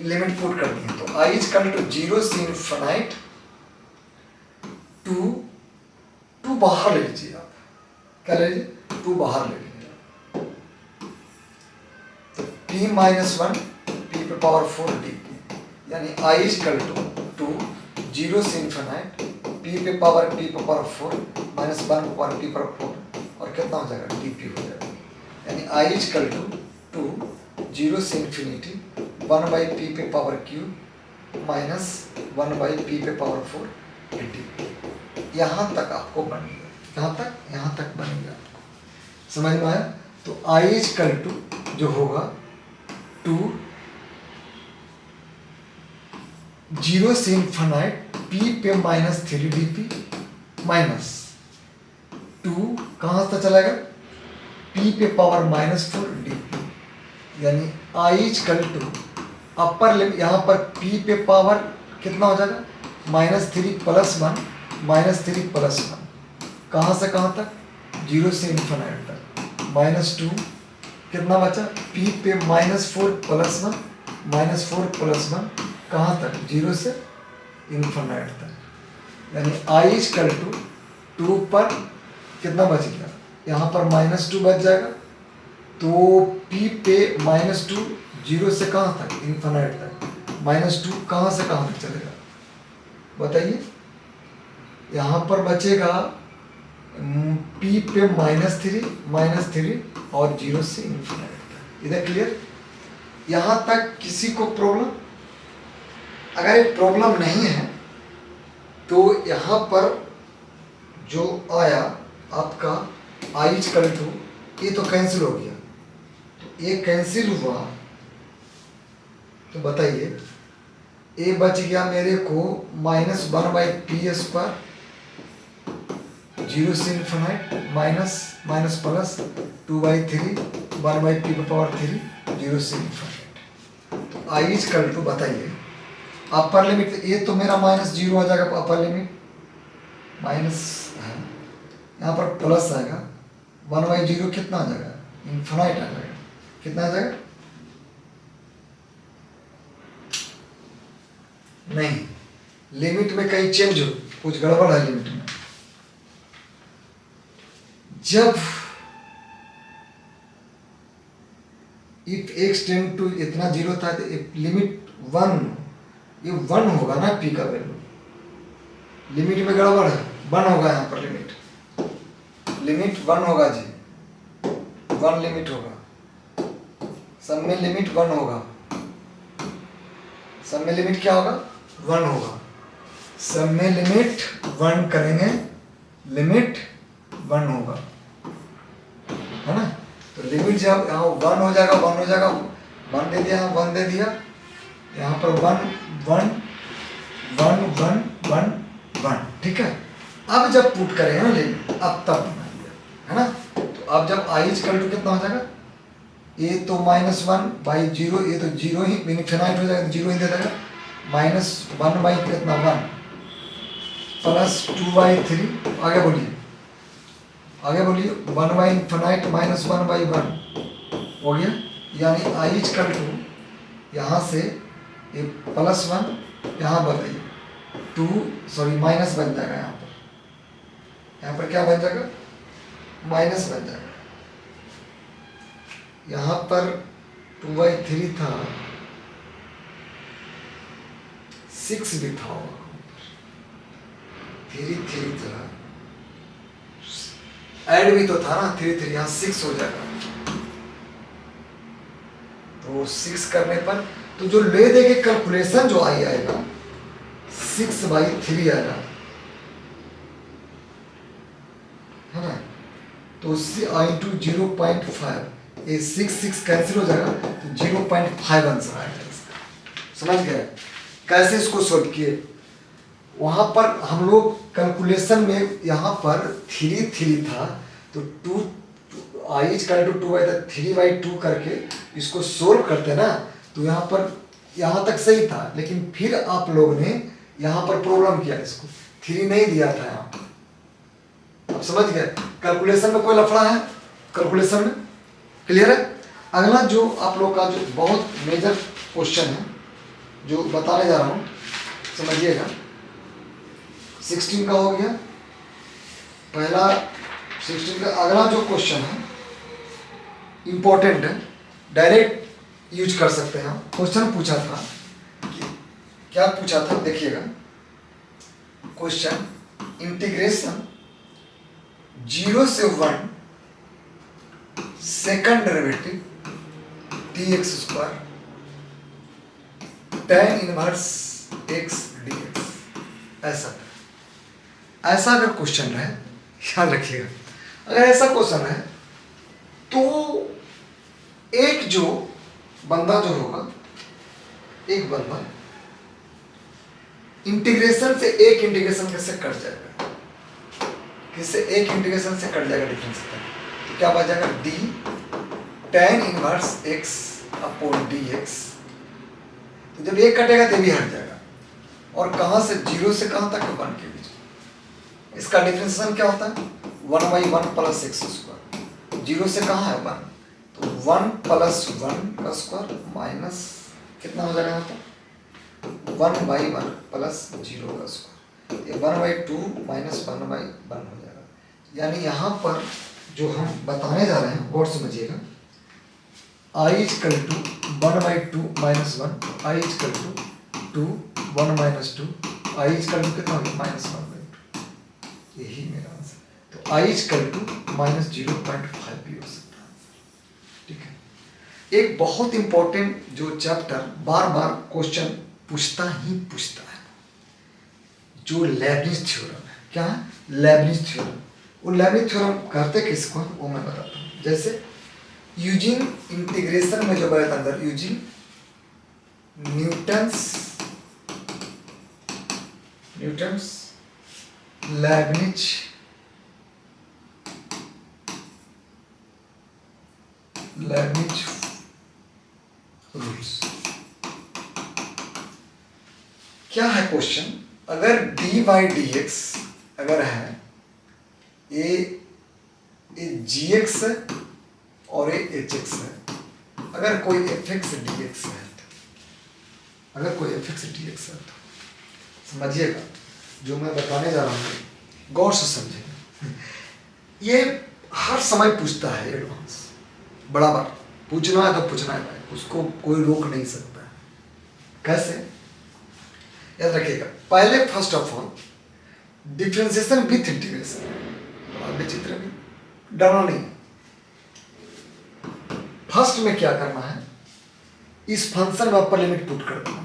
लिमिट पुट कर दिए तो i इक्वल टू 0 से इन्फिनाइट 2 बाहर ले लीजिए आप, क्या ले लीजिए 2 बाहर ले लीजिए तो p-1 p पे पावर 4 dp, यानी i इक्वल टू 0 से इन्फिनाइट p पे पावर 4 माइनस 1 पे पावर p पर 4 और कितना हो जाएगा dp हो जाएगा। यानी i इक्वल टू 0 से इन्फिनिटी 1/p पे पावर क्यूब माइनस 1/p पे पावर 4 dt। यहाँ तक आपको बन गया, यहाँ तक बन गया, समझ में आया। तो i इक्वल टू जो होगा 0 से इन्फिनाइट p पे -3 dp माइनस 2 कहाँ तक चलेगा p पे पावर -4 dp, यानी i equal to upper limit यहाँ पर p पे पावर कितना हो जाएगा -3 + 1 -3 + 1 कहाँ से कहाँ तक, 0 से इन्फिनाइट तक। -2 कितना बचा, p पे -4 + 1, -4 + 1 कहाँ तक, 0 से इन्फिनाइट तक। यानी i = 2 पर कितना बच गया, यहाँ पर -2 बच जाएगा, तो p पे -2 0 से कहाँ तक, इन्फिनाइट तक। -2 कहाँ से कहाँ तक चलेगा बताइए, यहाँ पर बचेगा p पे -3 और 0 से इन्फिनाइट तक। इधर क्लियर, यहाँ तक किसी को प्रॉब्लम? अगर एक प्रॉब्लम नहीं है तो यहाँ पर जो आया आपका i = ये तो कैंसिल हो गया, तो ये कैंसिल हुआ, तो बताइए ये बच गया मेरे को -1/p², 0 से infinite, minus minus plus 2/3, 1/p⁻3, 0 से इन्फिनाइट। तो i = बताइए अपर लिमिट, ये तो मेरा -0 आ जाएगा, अपर लिमिट माइनस है, यहाँ पर प्लस आएगा, 1/0 कितना आ जाएगा, इन्फिनाइट आ जाएगा, कितना आ जाएगा, नहीं, लिमिट में कहीं चेंज हो, कुछ गड़बड़ है लिमिट में। जब इफ x टेंड टू इतना 0 था तो लिमिट 1, ये 1 होगा ना p का वैल्यू, लिमिट में गड़बड़ है, 1 होगा यहाँ पर, लिमिट 1 होगा जी, 1 लिमिट होगा, सब में लिमिट 1 होगा, सब में लिमिट क्या होगा, 1 होगा, सब में लिमिट 1 करेंगे, लिमिट 1 होगा, है ना। तो लिमिट जब यहाँ 1 हो जाएगा, 1 हो जाएगा, 1 दे दिया, 1 दे दिया, यहाँ पर 1 1 1 1 1 1, ठीक है। अब जब पुट करेंगे ना लिमिट, अब तब है ना, तो अब जब i = कितना हो जाएगा, ये तो -1/0, ये तो 0 ही इन्फिनाइट हो जाएगा, 0 ही दे देगा, -1 कितना 1 प्लस 2/3, आगे बोलिए, आगे बोलिए, 1/∞ -1/1 हो गया, यानी i = यहाँ से ये +1, यहाँ बताइए 2, सॉरी माइनस बन जाएगा, यहाँ पर क्या बन जाएगा, माइनस बन जाएगा, यहाँ पर 2/3 था, 6 भी था, 3 था, ऐड भी तो था ना, 3 यहाँ 6 हो जाएगा, तो 6 करने पर तो जो ले देंगे कैलकुलेशन जो आई आएगा 6/3 आएगा, है ना, तो × 0.5, ये 6 कैंसिल हो जाएगा, तो 0.5 आंसर आएगा इसका। समझ गए कैसे इसको सोल्व किए, वहां पर हम लोग कैलकुलेशन में यहाँ पर 3 था, तो 2 = 3/2 करके इसको सोल्व करते ना, तो यहाँ पर यहाँ तक सही था, लेकिन फिर आप लोग ने यहाँ पर प्रॉब्लम किया, इसको 3 नहीं दिया था यहाँ पर। अब समझ गए कैलकुलेशन में कोई लफड़ा है, कैलकुलेशन में क्लियर है। अगला जो आप लोग का जो बहुत मेजर क्वेश्चन है जो बताने जा रहा हूँ, समझिएगा। 16 का हो गया पहला, 16 का अगला जो क्वेश्चन है इम्पोर्टेंट है, डायरेक्ट यूज कर सकते हैं। क्वेश्चन पूछा था कि क्या पूछा था, देखिएगा क्वेश्चन, इंटीग्रेशन 0 से 1 second derivative dx² tan inverse x dx, ऐसा अगर क्वेश्चन है, याद रखिएगा, अगर ऐसा क्वेश्चन है तो एक जो बंदा जो होगा, एक बंदा इंटीग्रेशन से एक इंटीग्रेशन कैसे कट जाएगा, किससे एक इंटीग्रेशन से कट जाएगा डिफरेंस का, तो क्या बच जाएगा d tan inverse x upon dx। तो जब ये कटेगा तो भी हट जाएगा, और कहाँ से 0 से कहाँ तक 1 के बीच, इसका डिफरेंशिएशन क्या होता है, 1/1 प्लस एक्स स्क्वायर, जीरो से कहाँ है 1, तो 1 प्लस 1 का स्क्वायर माइनस कितना हो जाएगा यहाँ पर 1/1 प्लस 0 का स्क्वायर, ये 1/2 माइनस 1/1 हो जाएगा। यानी यहाँ पर जो हम बताने जा रहे हैं गौर समझिएगा, I equal to 1/2 minus 1, I equal to 2, 1 minus 2, I equal to कितना हो गया -1/2, यही मेरा आंसर। तो I इजकल टू -0.5 भी हो सकता है, ठीक है। एक बहुत इंपॉर्टेंट जो चैप्टर बार बार क्वेश्चन पूछता ही पूछता है, जो लेबनिज थ्योरम है। क्या है? Lebanese theorem. वो लेबनिज थ्योरम करते किसको है वो मैं बताता हूँ। जैसे यूजिंग इंटीग्रेशन में जो बताया अंदर, यूजिंग न्यूटन्स लेबनिज रूल्स। क्या है क्वेश्चन, अगर dy dx अगर है ये gx है और ये hx है, अगर कोई fx dx है तो, अगर कोई fx dx है तो समझिएगा जो मैं बताने जा रहा हूँ गौर से समझिएगा। ये हर समय पूछता है एडवांस, बराबर पूछना है तो पूछना है भाई, उसको कोई रोक नहीं सकता है। कैसे? याद रखिएगा, पहले first of all differentiation with integration, विचित्र भी डरना नहीं। फर्स्ट में क्या करना है, इस फंक्शन में अपर लिमिट पुट कर देना है।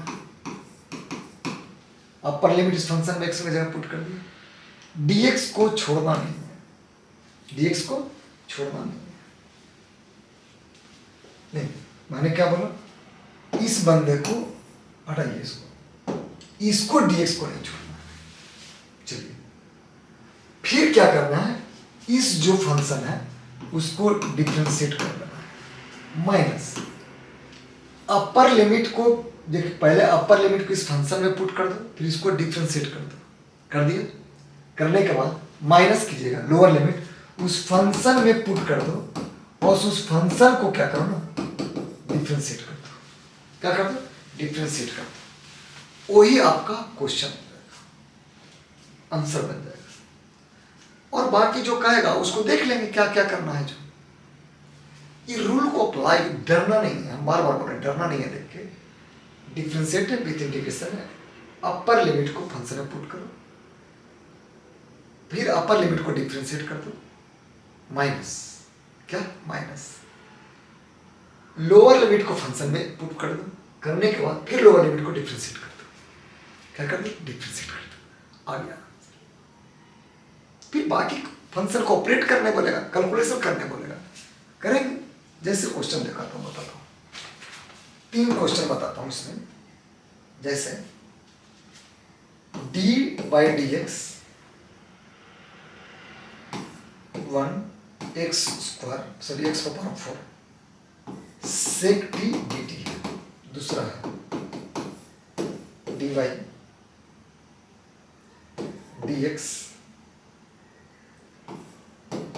अपर लिमिट इस फंक्शन में x की जगह पुट कर दिया, dx को छोड़ना नहीं है, dx को छोड़ना नहीं, मैंने क्या बोला, इस बंदे को हटाइए, इसको dx को नहीं छोड़ना है। चलिए फिर क्या करना है, इस जो फंक्शन है उसको डिफरेंशिएट कर देना है, माइनस अपर लिमिट को, देखिए पहले अपर लिमिट को इस फंक्शन में पुट कर दो, फिर इसको डिफरेंशिएट कर दो, कर दिया। करने के बाद माइनस कीजिएगा, लोअर लिमिट उस फंक्शन में पुट कर दो और उस फंक्शन को क्या करो ना, डिफरेंशिएट कर दो। क्या कर दो? डिफरेंशिएट कर दो। वही आपका क्वेश्चन हो जाएगा, आंसर बन जाएगा। और बाकी जो कहेगा उसको देख लेंगे क्या क्या करना है। जो ये रूल को अप्लाई, डरना नहीं है, हम बार बार बोल रहे हैं डरना नहीं है। देख के डिफरेंशिएट विथ इंटीग्रेशन है, अपर लिमिट को फंक्शन में पुट करो, फिर अपर लिमिट को डिफरेंशिएट कर दो, माइनस क्या, माइनस लोअर लिमिट को फंक्शन में पुट कर दो, करने के बाद फिर लोअर लिमिट को डिफरेंशिएट कर दो। क्या कर दो? डिफरेंशिएट कर दो, आ गया। फिर बाकी फंक्शन को ऑपरेट करने बोलेगा, कैलकुलेशन करने बोलेगा, करेंगे। जैसे क्वेश्चन दिखाता हूँ, बताता हूँ, 3 क्वेश्चन बताता हूँ इसमें। जैसे dy/dx 1 x का पावर 4 sec t dt है। दूसरा है dy dx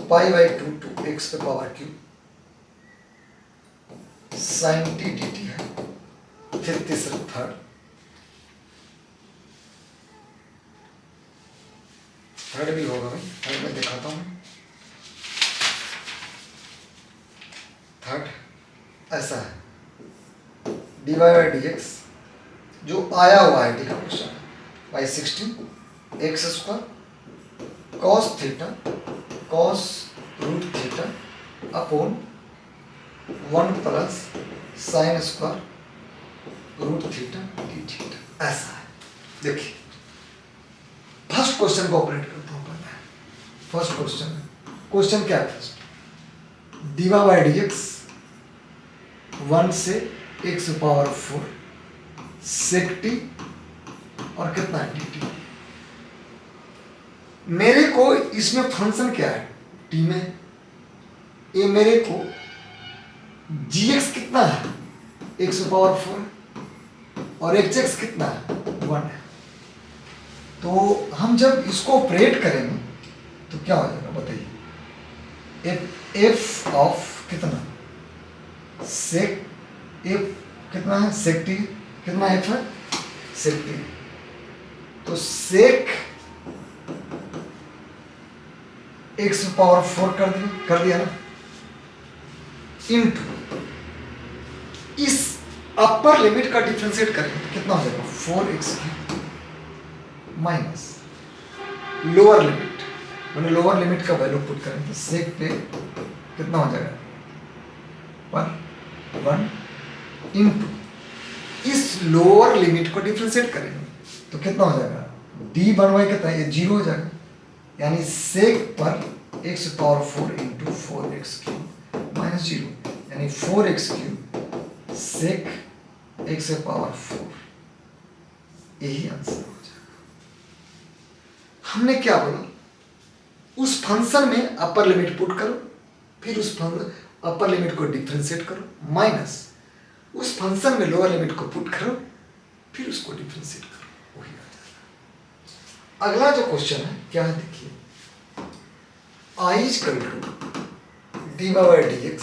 π/2 to x पे power cube sin t dt है। फिर तीसरा, थर्ड भी होगा भाई, थर्ड में दिखाता हूँ। थर्ड ऐसा है, dy/dx जो आया हुआ है, ठीक है, question by 16 x square cos theta cos root theta upon 1 plus sine square root theta d theta, ऐसा है। देखिए फर्स्ट क्वेश्चन को ऑपरेट करता हूँ पहले। फर्स्ट क्वेश्चन क्या है? फर्स्ट dy/dx 1 से x पावर 4 sec t और कितना है dt। मेरे को इसमें फंक्शन क्या है t में, ये मेरे को gx कितना है x पावर 4 और hx कितना है 1 है। तो हम जब इसको ऑपरेट करेंगे तो क्या हो जाएगा बताइए, एफ ऑफ कितना सेक एफ कितना है सेक टी, कितना एफ है सेक टी, तो सेक एक्स पावर 4 कर दिया ना, इनटू इस अपर लिमिट का डिफरेंशिएट करें कितना हो जाएगा 4x माइनस लोअर लिमिट, मैंने लोअर लिमिट का वैल्यू पुट करें तो सेक पे कितना हो जाएगा 1 इनटू इस लोअर लिमिट को डिफरेंशिएट करेंगे तो कितना हो जाएगा डी बनवाई कितना है, ये 0 हो जाएगा, यानी सेक पर x power 4 into 4x³ minus 0, यानी 4x³ सेक एक्स पावर 4, यही आंसर हो जाएगा। हमने क्या बोला, उस फंक्शन में अपर लिमिट पुट करो, फिर उस अपर लिमिट को डिफरेंशिएट करो, माइनस उस फंक्शन में लोअर लिमिट को पुट करो, फिर उसको डिफरेंशिएट करो, वही आ जाएगा। अगला जो क्वेश्चन है क्या है देखिए, I is equal to dy by dx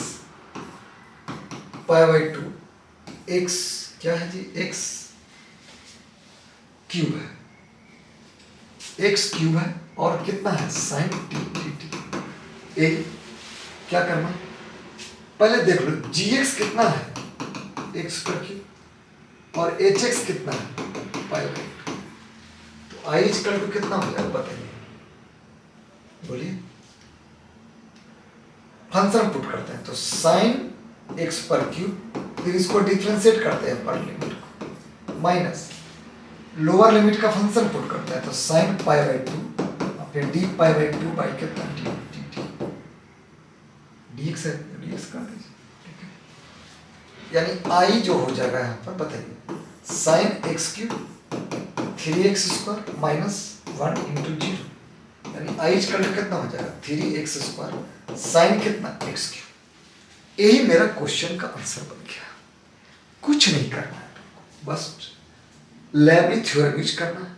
pi by 2 x क्या है जी x क्यूब है, x क्यूब है और कितना है sin t dt। ए क्या करना, पहले देख लो gx कितना है x पर क्यूब और hx कितना है pi by 2, तो I is equal to कितना हो जाएगा बताइए, बोलिए। फंक्शन पुट करते हैं तो साइन एक्स पर क्यूब, फिर इसको डिफरेंशिएट करते हैं पर लिमिट को, माइनस लोअर लिमिट का फंक्शन पुट करते हैं तो साइन पाई बाई 2 फिर डी पाई बाई 2 बाई कितना डी डी डी डीएक्स है, डीएक्स कर दीजिए, ठीक है। यानी आई जो हो जाएगा यहाँ पर बताइए sine x cube 3x² minus 1 into 0, यानी आई इक्वल टू कितना हो जाएगा 3x² साइन कितना x³। यही मेरा क्वेश्चन का आंसर बन गया, कुछ नहीं करना है, बस लेबनिज़ थ्योरम यूज करना है,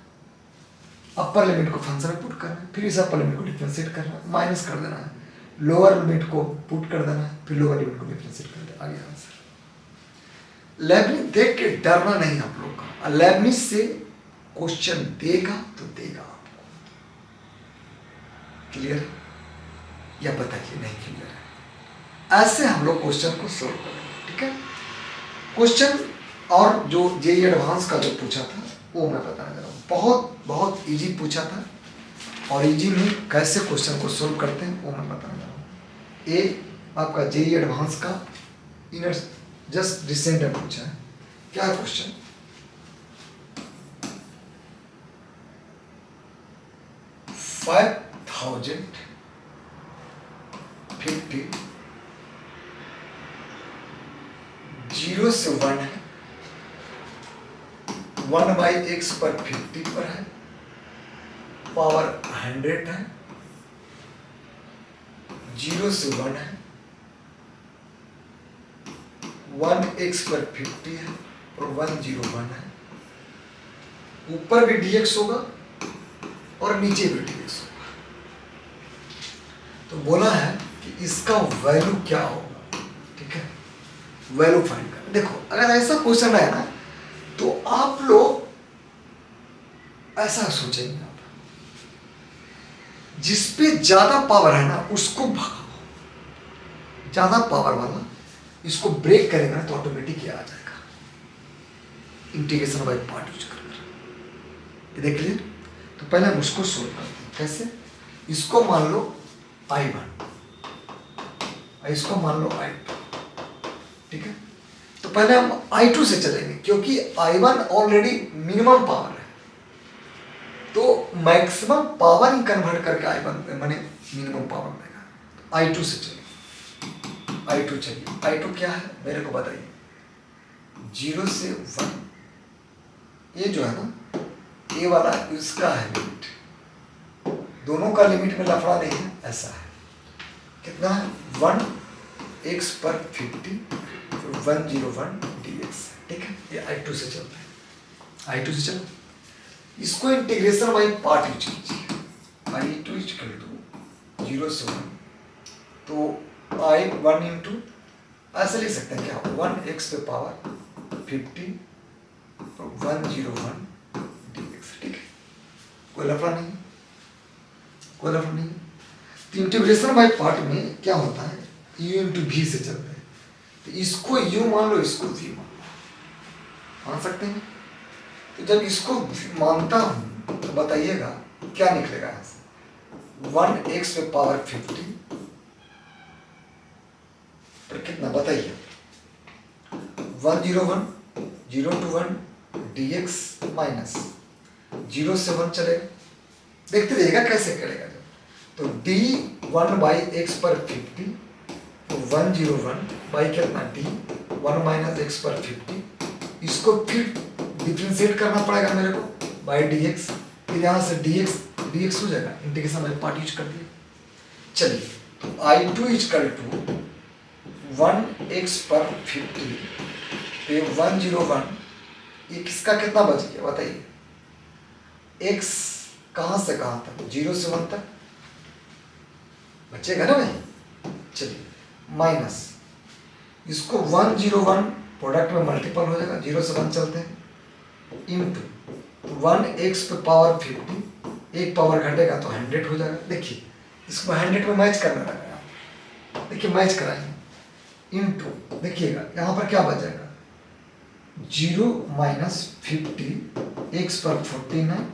अपर लिमिट को फंक्शन में पुट करना है, फिर इस अपर लिमिट को डिफरेंशिएट करना है, माइनस कर देना है, लोअर लिमिट को पुट कर देना है, फिर लोअर लिमिट को डिफरेंशिएट कर देना, आ गया आंसर। लेबनिज़ देख के डरना नहीं आप लोग का, लेबनिज़ से क्वेश्चन देगा तो देगा आपको, क्लियर है या बताइए नहीं क्लियर है, ऐसे हम लोग क्वेश्चन को सोल्व करेंगे, ठीक है। क्वेश्चन और जो जेईई एडवांस का जो पूछा था वो मैं बताने जा रहा हूँ, बहुत बहुत इजी पूछा था और इजी में कैसे क्वेश्चन को सोल्व करते हैं वो मैं बताने जा रहा हूँ। ए आपका जेईई एडवांस का इनर जस्ट रिसेंट में पूछा है, क्या है क्वेश्चन, $5,050 0 से 1 है, 1 बाई एक्स पर 50 पर है, पावर 100 है, 0 से 1 है, 1x पर 50 है और 101 है, ऊपर भी dx होगा और नीचे भी dx होगा। तो बोला है कि इसका वैल्यू क्या होगा, ठीक है, वैल्यू फाइंड करना। देखो अगर ऐसा क्वेश्चन है ना तो आप लोग ऐसा सोचेंगे, आप जिस पे ज्यादा पावर है ना उसको भगाओ, ज्यादा पावर वाला इसको ब्रेक करेगा तो ऑटोमेटिक ये आ जाएगा, इंटीग्रेशन बाय पार्ट यूज कर, ये देख लीजिए। तो पहले हम उसको सोल्व करते हैं, कैसे, इसको मान लो I1, इसको मान लो I2, ठीक है। तो पहले हम I2 से चलेंगे क्योंकि I1 ऑलरेडी मिनिमम पावर है, तो मैक्सिमम पावर ही कन्वर्ट करके I1 माने मिनिमम पावर देगा। तो I2 से चलिए, I2 चलिए, I2 क्या है मेरे को बताइए, 0 से 1, ये जो है ना ये वाला इसका है लिमिट, दोनों का लिमिट में लफड़ा नहीं है, ऐसा है, कितना है 1x पर 50 101 dx, ठीक है। ये I2 से चलता है, I2 से चलो, इसको इंटीग्रेशन बाय पार्ट यूज कीजिए, I2 इक्वल टू 0 से 1 तो I1 इंटू ऐसे लिख सकते हैं क्या, 1x पे पावर 50 101 dx, ठीक है, कोई लफड़ा नहीं, कोई लफड़ा नहीं। तो इंटीग्रेशन बाय पार्ट में क्या होता है, u इंटू वी से चलते हैं, तो इसको u मान लो, इसको v मान सकते हैं। तो जब इसको मानता हूं तो बताइएगा क्या निकलेगा यहाँ से, 1x पे पावर 50 पर कितना बताइए, 101 0 to 1 dx माइनस 0 से 1 चलेगा, देखते रहिएगा कैसे करेगा जब। तो d1 बाई एक्स पर 50, तो 101 बाई कितना d 1 माइनस एक्स पर 50, इसको फिर डिफ्रेंशिएट करना पड़ेगा मेरे को बाई dx, फिर यहाँ से dx हो जाएगा, इंटीग्रेशन बाई पार्ट यूज कर दिया। चलिए तो I2 इक्वल टू 1x पर 50 पे 101, ये किसका कितना बच गया बताइए, x कहाँ से कहाँ तक, 0 से 1 तक बचेगा ना भाई। चलिए माइनस इसको 101 प्रोडक्ट में मल्टीपल हो जाएगा, 0 से 1 चलते हैं, इंटू 1x पे पावर 50, एक पावर घटेगा तो 100 हो जाएगा। देखिए इसको 100 में मैच करना रहेगा, देखिए मैच कराएंगे, इंटू देखिएगा यहाँ पर क्या बच जाएगा, 0 माइनस 50 x पर 49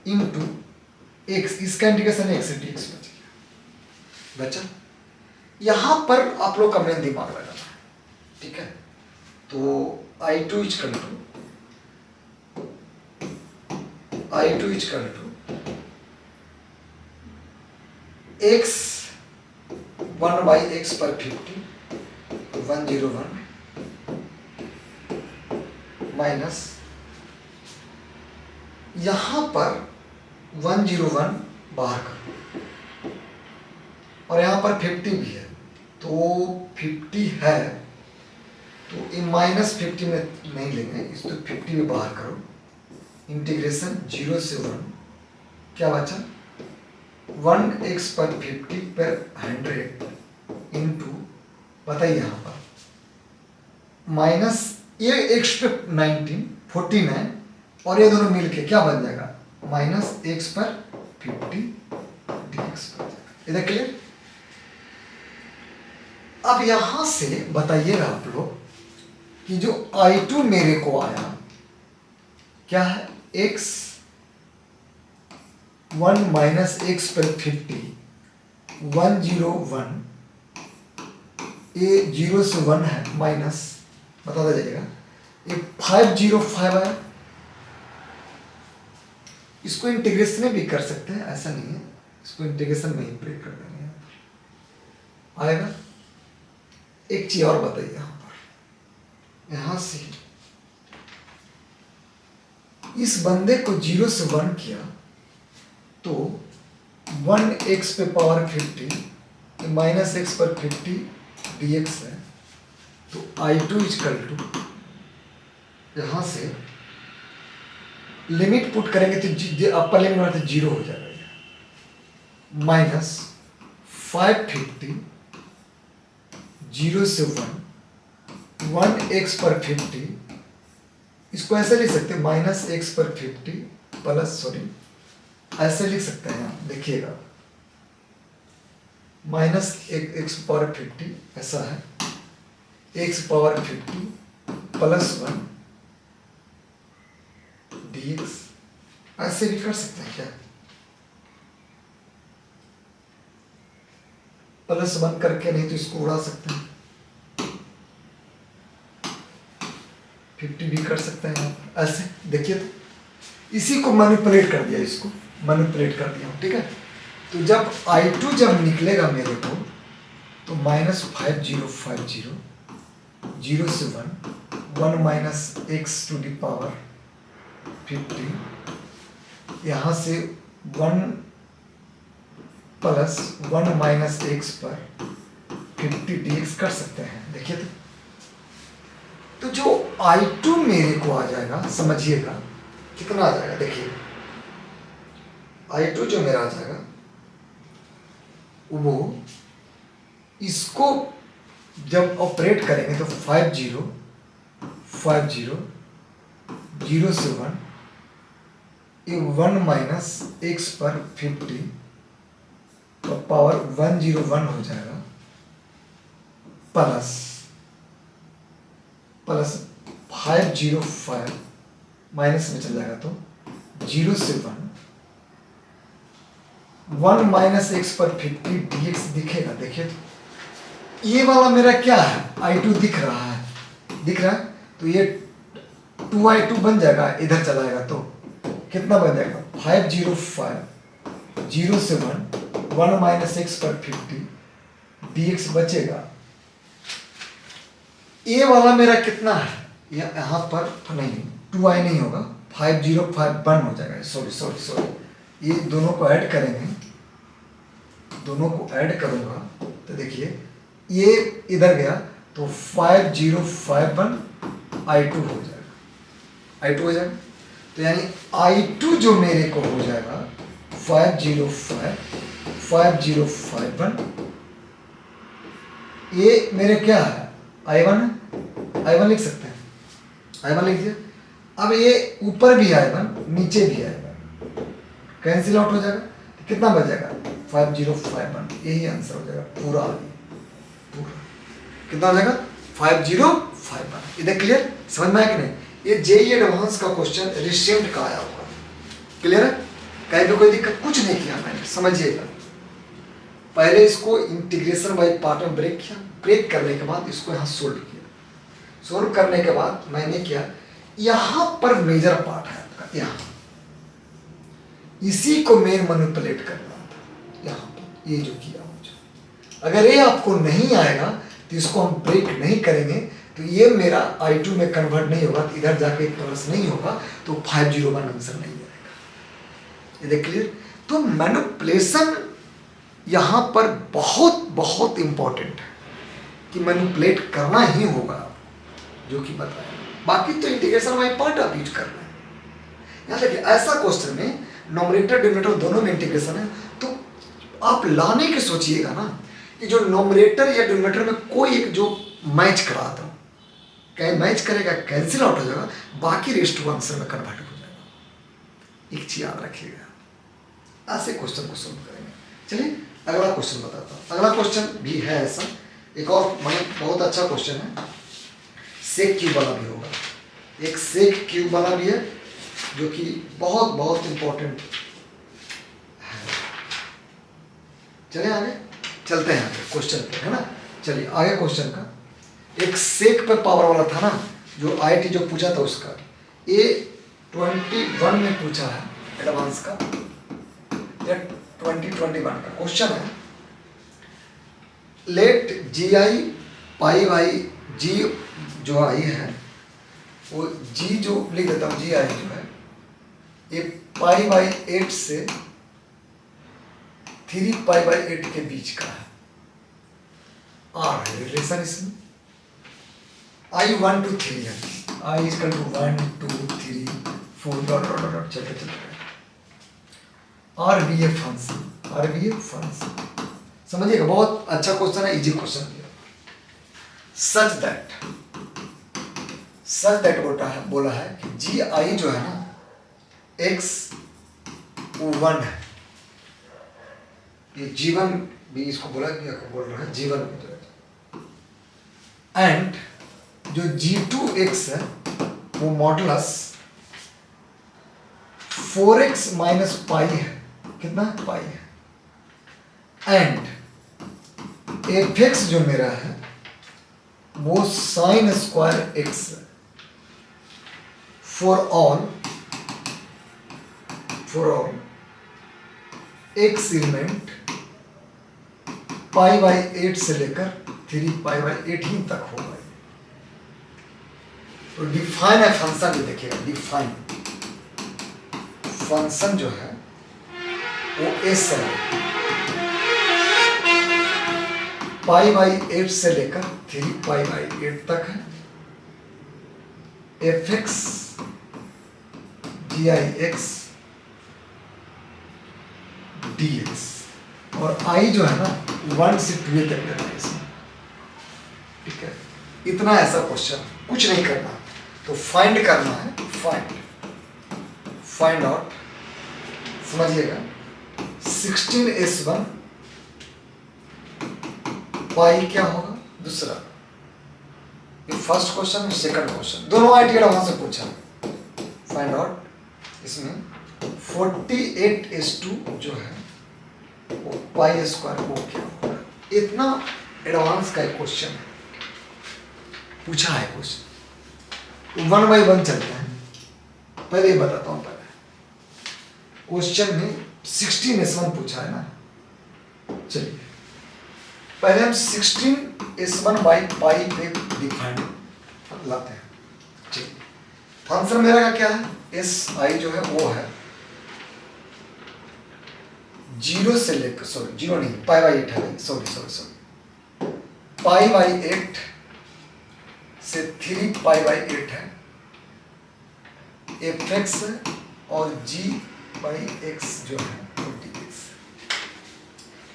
इंटू x, इसका इंटीग्रेशन x से dx बच गया, बचा। यहाँ पर आप लोग का मेन दिमाग लगाना है, ठीक है। तो I2 equal to x 1 by x पर 50 101 माइनस यहां पर 101 बाहर कर, और यहां पर 50 भी है, तो 50 है तो ये माइनस 50 में नहीं लेंगे, इस तो 50 में बाहर करो, इंटीग्रेशन 0 से 1 क्या बचा, 1x पर 50 पर 100 इंटू बताइए यहाँ पर माइनस ये x पे 14 है, और ये दोनों मिलके क्या बन जाएगा, माइनस x पर 50 dx बन जाएगा। इधर क्लियर। अब यहां से बताइएगा आप लोग कि जो I2 मेरे को आया क्या है, x 1 माइनस एक्स पर 50 101, ये 0 से 1 है माइनस, बताता जाइएगा, ये 505 है, इसको इंटीग्रेशन में भी कर सकते हैं, ऐसा नहीं है, इसको इंटीग्रेशन में ही ब्रेक कर देंगे, आएगा। एक चीज और बताइए यहाँ पर, यहां से इस बंदे को 0 से 1 किया तो 1x पे पावर 50 माइनस एक्स पर 50 dx है, तो I2 इक्वल टू यहां से लिमिट पुट करेंगे तो अपर लिमिट में तो 0 हो जाएगा, माइनस 550 0 से 1 1x पर 50, इसको ऐसे लिख सकते हैं माइनस एक्स पर 50 प्लस ऐसे लिख सकते हैं आप, देखिएगा माइनस एक्स पावर 50 ऐसा है, एक्स पावर 50 प्लस 1 dx, ऐसे भी कर सकते हैं क्या, प्लस 1 करके, नहीं तो इसको उड़ा सकते हैं, 50 भी कर सकते हैं आप ऐसे। देखिए तो इसी को मैनिपुलेट कर दिया, इसको मैनिपुलेट कर दिया, ठीक है। तो जब I2 जब निकलेगा मेरे को तो माइनस 5050 0 से 1 minus x to the power 50, यहाँ से 1 प्लस 1 माइनस एक्स पर 50 dx कर सकते हैं। देखिए तो जो I2 मेरे को आ जाएगा, समझिएगा कितना आ जाएगा, देखिए I2 जो मेरा आ जाएगा वो इसको जब ऑपरेट करेंगे तो 0 से 1, ये 1 माइनस एक्स पर 50 तो पावर 101 हो जाएगा, प्लस 505 माइनस में चल जाएगा तो 0 से 1 माइनस एक्स पर 50 dx दिखेगा। देखिए तो ये वाला मेरा क्या है, I2 दिख रहा है, तो ये 2I2 बन जाएगा, इधर चला जाएगा तो कितना बन जाएगा 505 0 से 1 माइनस एक्स पर 50 dx बचेगा। ये वाला मेरा कितना है, यहाँ पर नहीं 2i नहीं होगा, 505 हो जाएगा, सॉरी ये दोनों को ऐड करेंगे, दोनों को ऐड करूंगा तो देखिए ये इधर गया तो 5051 I2 हो जाएगा, तो यानी I2 जो मेरे को हो जाएगा 5051, ये मेरे क्या है I1 लिख सकते हैं, I1 लिख दिया। अब ये ऊपर भी I1 नीचे भी I1 कैंसिल आउट हो जाएगा, तो कितना बच जाएगा 5051, यही आंसर हो जाएगा पूरा कितना हो जाएगा 5051। इधर क्लियर, समझ में आया कि नहीं? ये जेईई एडवांस का क्वेश्चन रिसेंट का आया हुआ, क्लियर है, कहीं पे कोई दिक्कत कुछ नहीं किया मैंने, समझिएगा। पहले इसको इंटीग्रेशन बाय पार्ट में ब्रेक किया, ब्रेक करने के बाद इसको यहाँ सोल्व किया, सोल्व करने के बाद मैंने किया यहाँ पर मेजर पार्ट है आपका, यहाँ इसी को मेन मैनिपुलेट करना था, यहाँ पर ये जो किया मुझे। अगर ये आपको नहीं आएगा तो इसको हम ब्रेक नहीं करेंगे तो ये मेरा I2 में कन्वर्ट नहीं होगा, तो इधर जाके प्लस नहीं होगा, तो 501 आंसर नहीं आएगा। ये देख क्लियर, तो मैनिपुलेशन यहाँ पर बहुत इंपॉर्टेंट है कि मैनिपुलेट करना ही होगा, जो कि बताया। बाकी तो इंटीग्रेशन बाय पार्ट आप यूज कर रहे हैं। यहाँ देखिए ऐसा क्वेश्चन में नॉमिनेटर डिनोमिनेटर दोनों में इंटीग्रेशन है, तो आप लाने के सोचिएगा ना कि जो नॉमिनेटर या डिनोमिनेटर में कोई एक जो मैच करा दो, कहीं मैच करेगा कैंसिल आउट हो जाएगा, बाकी रेस्ट टू आंसर में कन्वर्ट हो जाएगा। एक चीज याद रखिएगा, ऐसे क्वेश्चन को सोल्व करेंगे। चलिए अगला क्वेश्चन बताता हूँ। अगला क्वेश्चन भी है ऐसा, एक और मतलब बहुत अच्छा क्वेश्चन है, सेक क्यूब वाला भी होगा, एक सेक क्यूब वाला भी है जो कि बहुत इंपॉर्टेंट है। चलिए आगे चलते हैं क्वेश्चन पे, है ना। चलिए आगे क्वेश्चन का, एक सेक पे पावर वाला था ना, जो IIT जो पूछा था उसका, ये 21 में पूछा है एडवांस का, या 2021 का क्वेश्चन है। Let GI pi by G जो आई है, वो G जो लिख देता हूँ, GI जो है ये π/8 से 3π/8 के बीच का है। R है रिलेशन इसमें, I 1 to 3 है, I is equal to 1 2 3 4 dot चलते RBA फंक्शन, समझिएगा। बहुत अच्छा क्वेश्चन है, इजी क्वेश्चन है। सच दैट बोला है कि GI जो है ना X 1 है, ये G1 भी इसको बोल रहा है G1 एंड जो G2X है वो मॉडुलस 4x माइनस पाई है, कितना पाई है, एंड fx जो मेरा है वो साइन स्क्वायर x है। फॉर ऑल x एलिमेंट π/8 से लेकर 3π/8 ही तक होगा। तो डिफाइन है फंक्शन, भी देखिएगा डिफाइन फंक्शन जो है वो s है, π/8 से लेकर 3π/8 तक है। fx GIX dx, और आई जो है ना 1 से 2 तक लेना है इसमें, ठीक है। इतना ऐसा क्वेश्चन, कुछ नहीं करना, तो फाइंड करना है, फाइंड आउट, समझिएगा 16s1 पाई क्या होगा, दूसरा ये फर्स्ट क्वेश्चन, सेकंड क्वेश्चन दोनों आइडिया वहां से पूछा। फाइंड आउट इसमें 48s2 जो है वो पाई स्क्वायर वो क्या होगा। इतना एडवांस का एक क्वेश्चन है, पूछा है क्वेश्चन। 1 बाई 1 चलते हैं, पहले ये बताता हूँ। पहले क्वेश्चन में 16s1 पूछा है ना, चलिए पहले हम 16s1 बाई पाई पे डिफाइन लाते हैं। चलिए फंक्शन मेरा का क्या है, एस आई जो है वो है 0 से लेकर, सॉरी 0 नहीं, पाई बाई 8 है, सॉरी पाई बाई 8 से 3 पाई बाई 8 है, एफ एक्स और जी बाई एक्स जो है वो डी एक्स।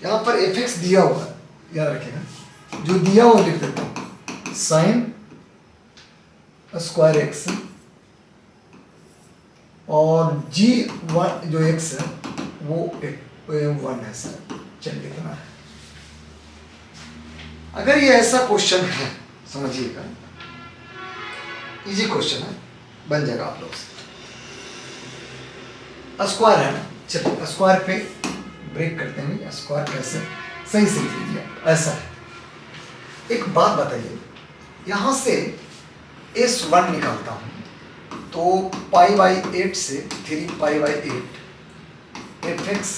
यहाँ पर एफ एक्स दिया हुआ है, याद रखिएगा, जो दिया हुआ लिख देता हूँ, साइन स्क्वायर एक्स और जी वन जो एक्स है वो 1 है सर। चलिए इतना है। अगर ये ऐसा क्वेश्चन है, समझिएगा इजी क्वेश्चन है, बन जाएगा आप लोग से। स्क्वायर है ना, चलिए स्क्वायर पे ब्रेक करते हैं। स्क्वायर कैसे सही से लिख लीजिए, ऐसा है। एक बात बताइए, यहां से S1 निकालता हूं तो पाई बाई 8 से 3 pi by 8 f x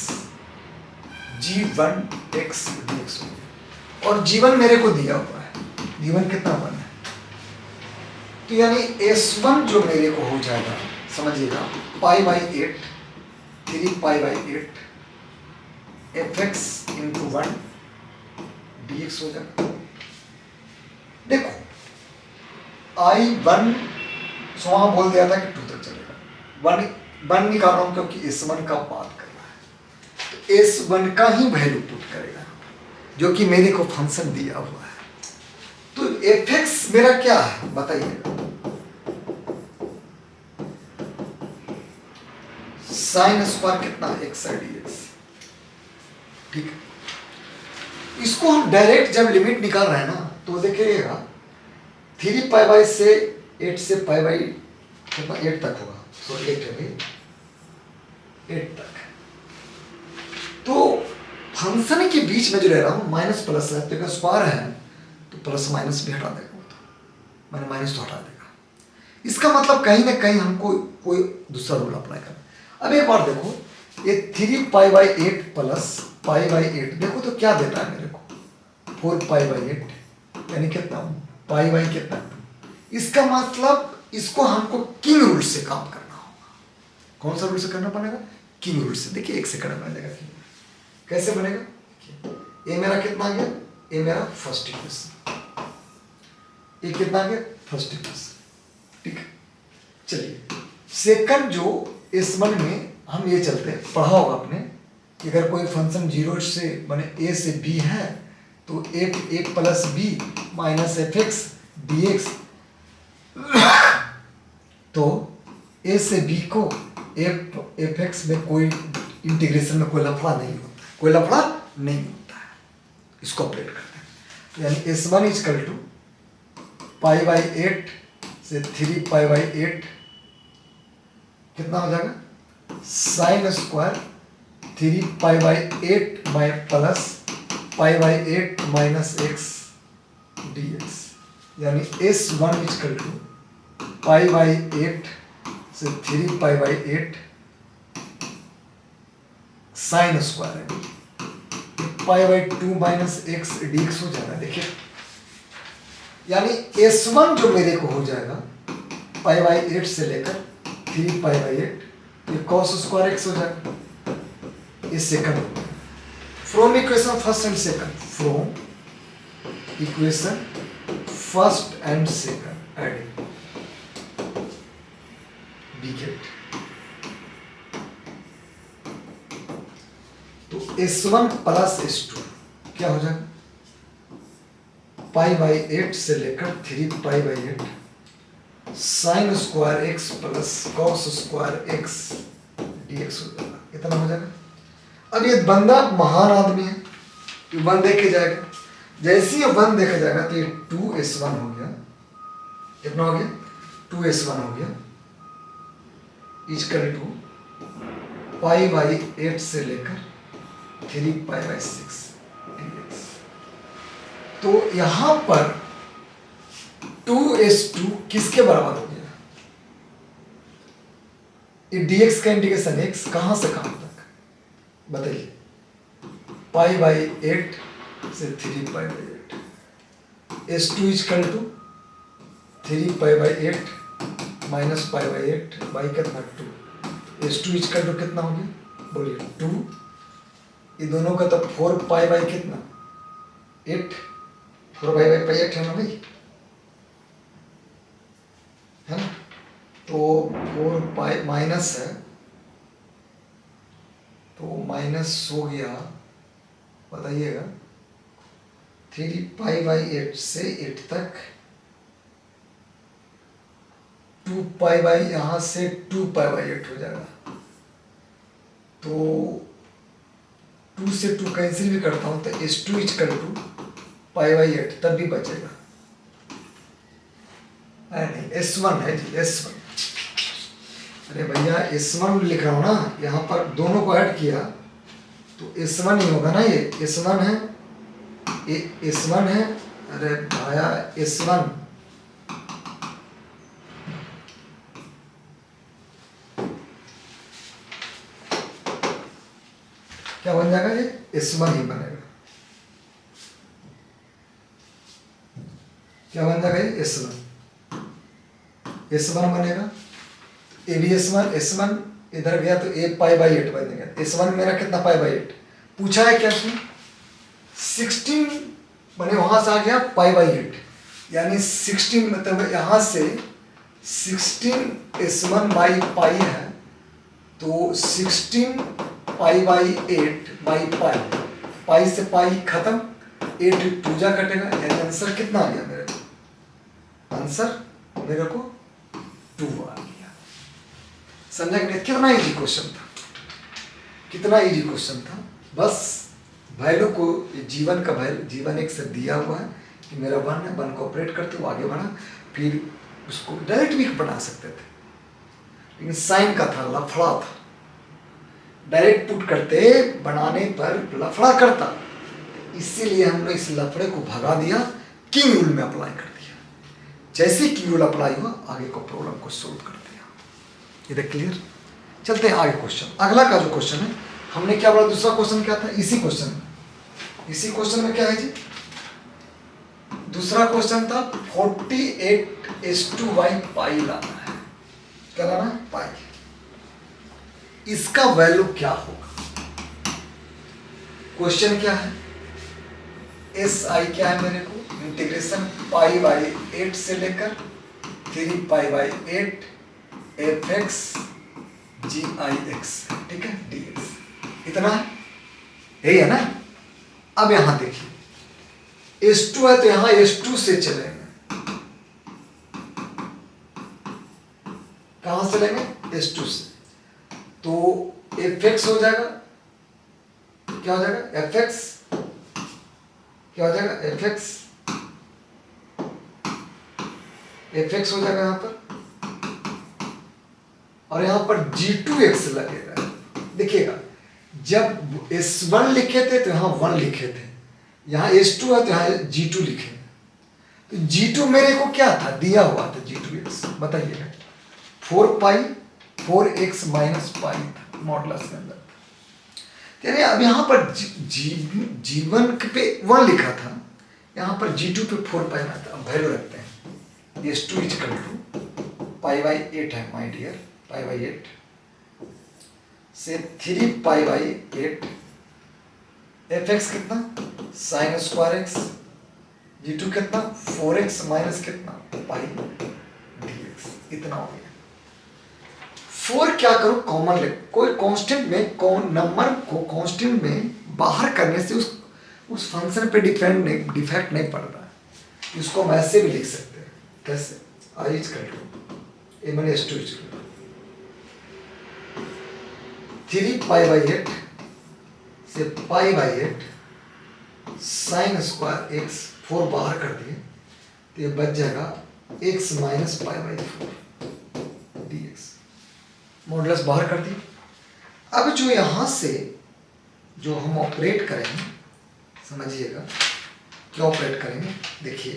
G1 x dx और G1 मेरे को दिया हुआ है, G1 कितना 1 है, तो यानी S1 जो मेरे को हो जाएगा, समझिएगा पाई by 8 3 pi by 8 f x into 1 dx हो जाएगा। देखो I1 वहां बोल दिया था कि 2 तक चलेगा, 1 निकाल रहा हूं क्योंकि S1 का बात करना है, तो S1 का ही वैल्यू पुट करेगा जो कि मेरे को फंक्शन दिया हुआ है। तो fx मेरा क्या है बताइएगा, साइन स्क्वायर कितना एक्स है dx, ठीक है। इसको हम डायरेक्ट जब लिमिट निकाल रहे हैं ना, तो देखिएगा 3 पाई बाई से 8 से पाई बाई कितना 8 तक होगा, सो 8 है भाई 8 तक। तो फंक्शन के बीच में जो रह रहा हूँ माइनस प्लस है, तो स्क्वायर है तो प्लस माइनस भी हटा देगा, वो तो मैंने माइनस तो हटा देगा। इसका मतलब कहीं ना कहीं हमको कोई दूसरा रूल अप्लाई करना। अब एक बार देखो, ये 3 pi by 8 plus pi by 8 देखो तो क्या देता है मेरे को, 4 पाई बाई 8 यानी कितना पाई बाई कितना। इसका मतलब इसको हमको किंग रूल से काम करना होगा। कौन सा रूल से करना पड़ेगा, किंग रूल से। देखिए एक सेकंड में बनेगा, कैसे बनेगा, ये मेरा कितना आ गया, ये मेरा फर्स्ट इक्वेशन, ये कितना आ गया फर्स्ट इक्वेशन, ठीक है। चलिए सेकंड जो S1 में हम ये चलते हैं, पढ़ा होगा आपने कि अगर कोई फंक्शन 0 से बने a से b है तो a plus b minus F x D x, तो a से b को एफ एक्स में कोई इंटीग्रेशन में कोई लफड़ा नहीं होता, कोई लफड़ा नहीं होता है। इसको अपडेट करते हैं, तो यानी S1 is equal to pi by 8 से 3 पाई बाई 8 कितना हो जाएगा, sine square 3 pi by 8 by plus pi by 8 minus x D x, यानी S1 is equal to pi by 8 से 3 पाई बाई 8 साइन स्क्वायर है, पाई by 2 minus x D x हो जाएगा। देखिए यानी S1 जो मेरे को हो जाएगा पाई बाई 8 से लेकर 3 पाई बाई 8, ये कॉस स्क्वायर एक्स हो जाएगा। ये second from equation first and second, from equation first and second adding we get, तो S1 प्लस S2 क्या हो जाएगा, पाई बाई 8 से लेकर 3 pi by 8 sine square x plus cos square x dx हो जाएगा, इतना हो जाएगा। अब ये बंदा महान आदमी है, ये 1 देखे जाएगा, जैसे ही 1 देखा जाएगा तो ये 2s1 हो गया, कितना हो गया 2s1 हो गया, इक्वल टू पाई बाई 8 से लेकर 3 पाई बाई 6 dx। तो यहां पर 2s2 किसके बराबर हो गया, ये dx का इंटीग्रेशन x कहां से कहां तक बताइए, पाई बाई 8 से 3 pi by 8, s2 equal to 3 pi by 8 minus pi by 8 by कितना 2, s2 इक्वल टू कितना हो गया बोलिए 2, ये दोनों का तो 4 पाई बाई कितना 8, 4 पाई बाई 8 है ना भाई, है ना, तो 4 पाई माइनस है तो माइनस हो गया, बताइएगा 3 पाई बाई 8 से 8 तक, 2 पाई बाई यहाँ से 2 पाई बाई 8 हो जाएगा, तो 2 से 2 कैंसिल भी करता हूँ तो s2 equal to pi by 8 तब भी बचेगा, नहीं s1 है जी s1, अरे भैया s1 लिख रहा हूँ ना, यहाँ पर दोनों को ऐड किया तो s1 ही होगा ना, ये s1 है, ये s1 है, अरे भाया s1 क्या बन जाएगा, ये s1 ही बनेगा, क्या बन जाएगा ये s1 बनेगा, ए बी s1 इधर गया तो a पाई बाई 8 बनेगा, s1 मेरा कितना पाई बाई 8 पूछा है क्या इसमें, 16 बने वहां से आ गया पाई बाई 8, यानी 16 मतलब यहां से 16 s1 बाई पाई है, तो 16 पाई बाई 8 बाई पाई, पाई से पाई खत्म, 8 पूजा कटेगा, यानी आंसर कितना आ गया मेरे को, आंसर मेरे को 2 आ गया। समझा कि नहीं, कितना इजी क्वेश्चन था, कितना इजी क्वेश्चन था, बस वैल्यू को जीवन का वैल्यू जीवन एक से दिया हुआ है कि मेरा 1 है, 1 को ऑपरेट करते हुए आगे बढ़ा, फिर उसको डायरेक्ट भी बना सकते थे लेकिन साइन का था, लफड़ा था, डायरेक्ट पुट करते बनाने पर लफड़ा करता, इसीलिए हमने इस लफड़े को भगा दिया, किंग रूल में अप्लाई कर दिया, जैसे किंग रूल अप्लाई हुआ आगे को प्रॉब्लम को सोल्व कर दिया। ये क्लियर, चलते हैं आगे क्वेश्चन, अगला का जो क्वेश्चन है हमने क्या बोला, दूसरा क्वेश्चन क्या था, इसी क्वेश्चन में क्या है जी, दूसरा क्वेश्चन था 48s2 बाई पाई लाना है, क्या लाना है पाई, इसका वैल्यू क्या होगा, क्वेश्चन क्या है, एस आई क्या है मेरे को, इंटीग्रेशन पाई बाई 8 से लेकर 3 pi by 8 f x g i x, ठीक है dx, इतना है, यही है ना। अब यहां देखिए s2 है तो यहां s2 से चलेंगे, कहां से चलेंगे s2 से, तो fx हो जाएगा, क्या हो जाएगा fx, क्या हो जाएगा fx हो जाएगा यहां पर, और यहां पर g2x लगेगा, देखिएगा जब s1 लिखे थे तो यहां 1 लिखे थे, यहां s2 है तो यहां g2 लिखे, तो g2 मेरे को क्या था दिया हुआ था g2x, बताइएगा 4 पाई 4x माइनस पाई मॉडुलस के अंदर, यानी अब यहाँ पर g1 पे 1 लिखा था, यहाँ पर g2 पे 4 पाई में था, अब वैल्यू रखते हैं, s2 equal to pi by 8 है माय डियर, पाई बाई 8 से 3 पाई बाई 8 एफ एक्स कितना साइन स्क्वायर एक्स, g2 कितना 4x माइनस कितना पाई dx, इतना हो गया। 4 क्या करो कॉमन ले, कोई कांस्टेंट में नंबर को कांस्टेंट में बाहर करने से उस फंक्शन पे डिफेक्ट नहीं पड़ रहा है। इसको हम ऐसे भी लिख सकते हैं, कैसे? आई इज कर लो ए मैंने एस टू इज 3 π/8 से π/8 साइन स्क्वायर एक्स, 4 बाहर कर दिए तो ये बच जाएगा x माइनस π/4 dx। मॉडुलस बाहर कर दिए। अब जो यहाँ से जो हम ऑपरेट करेंगे, समझिएगा क्या ऑपरेट करेंगे, देखिए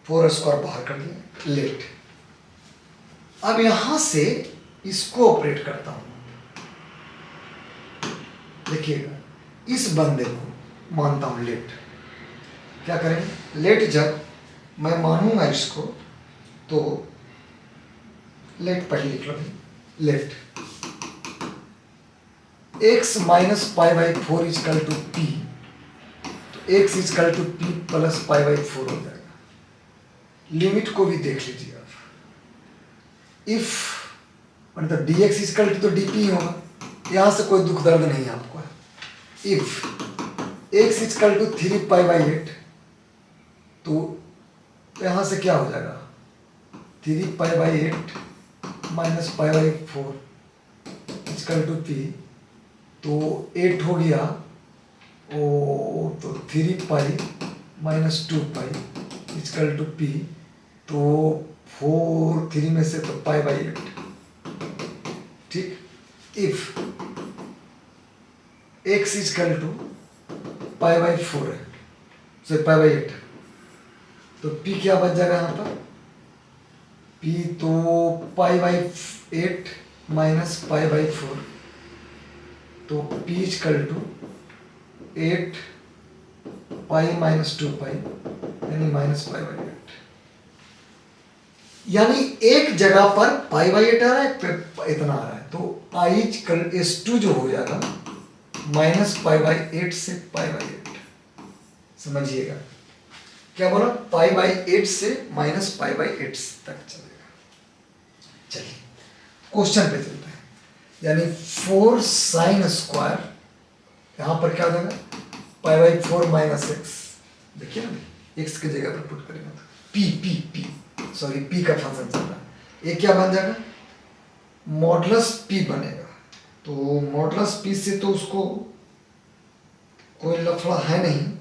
4 स्क्वायर बाहर कर दिए, लेट। अब यहाँ से इसको ऑपरेट करता हूँ, देखिएगा इस बंदे को मानता हूँ लेट। क्या करेंगे? लेट जब मैं मानूंगा इसको तो लेट पहले लिख लो, let x minus π/4 equal to पी, तो x इजकल टू पी प्लस π/4 हो जाएगा। लिमिट को भी देख लीजिए आप। इफ मतलब dx इजकल टू तो dp होगा, यहां से कोई दुख दर्द नहीं है आपको। इफ x इजकल टू 3π/8 तो यहां से क्या हो जाएगा? 3π/8 माइनस π/4 इजकल टू पी, तो 8 हो गया ओ, तो 3π माइनस 2π इजकल टू पी, तो 4 3 में से तो π/8। ठीक, इफ x इजकल टू π/4 है, से π/8, तो p क्या बच जाएगा यहाँ पर? p तो π/8 माइनस π/4, तो p इजकल टू 8 π माइनस 2π यानी माइनस π/8। यानी एक जगह पर π/8 आ रहा है, एक पे इतना आ रहा है, तो i इजकल S2 जो हो जाएगा माइनस π/8 से π/8। समझिएगा क्या बोला? π/8 से माइनस π/8 तक चलेगा। चलिए क्वेश्चन पे चलते हैं। यानी 4 साइन स्क्वायर, यहां पर क्या हो जाएगा? π/4 माइनस एक्स। देखिए ना, एक्स की जगह पर पुट करेंगे तो पी सॉरी पी का फंक्शन चल रहा है, ये क्या बन जाएगा? मॉडुलस पी बनेगा। तो मॉडुलस पी से तो उसको कोई लफड़ा है नहीं,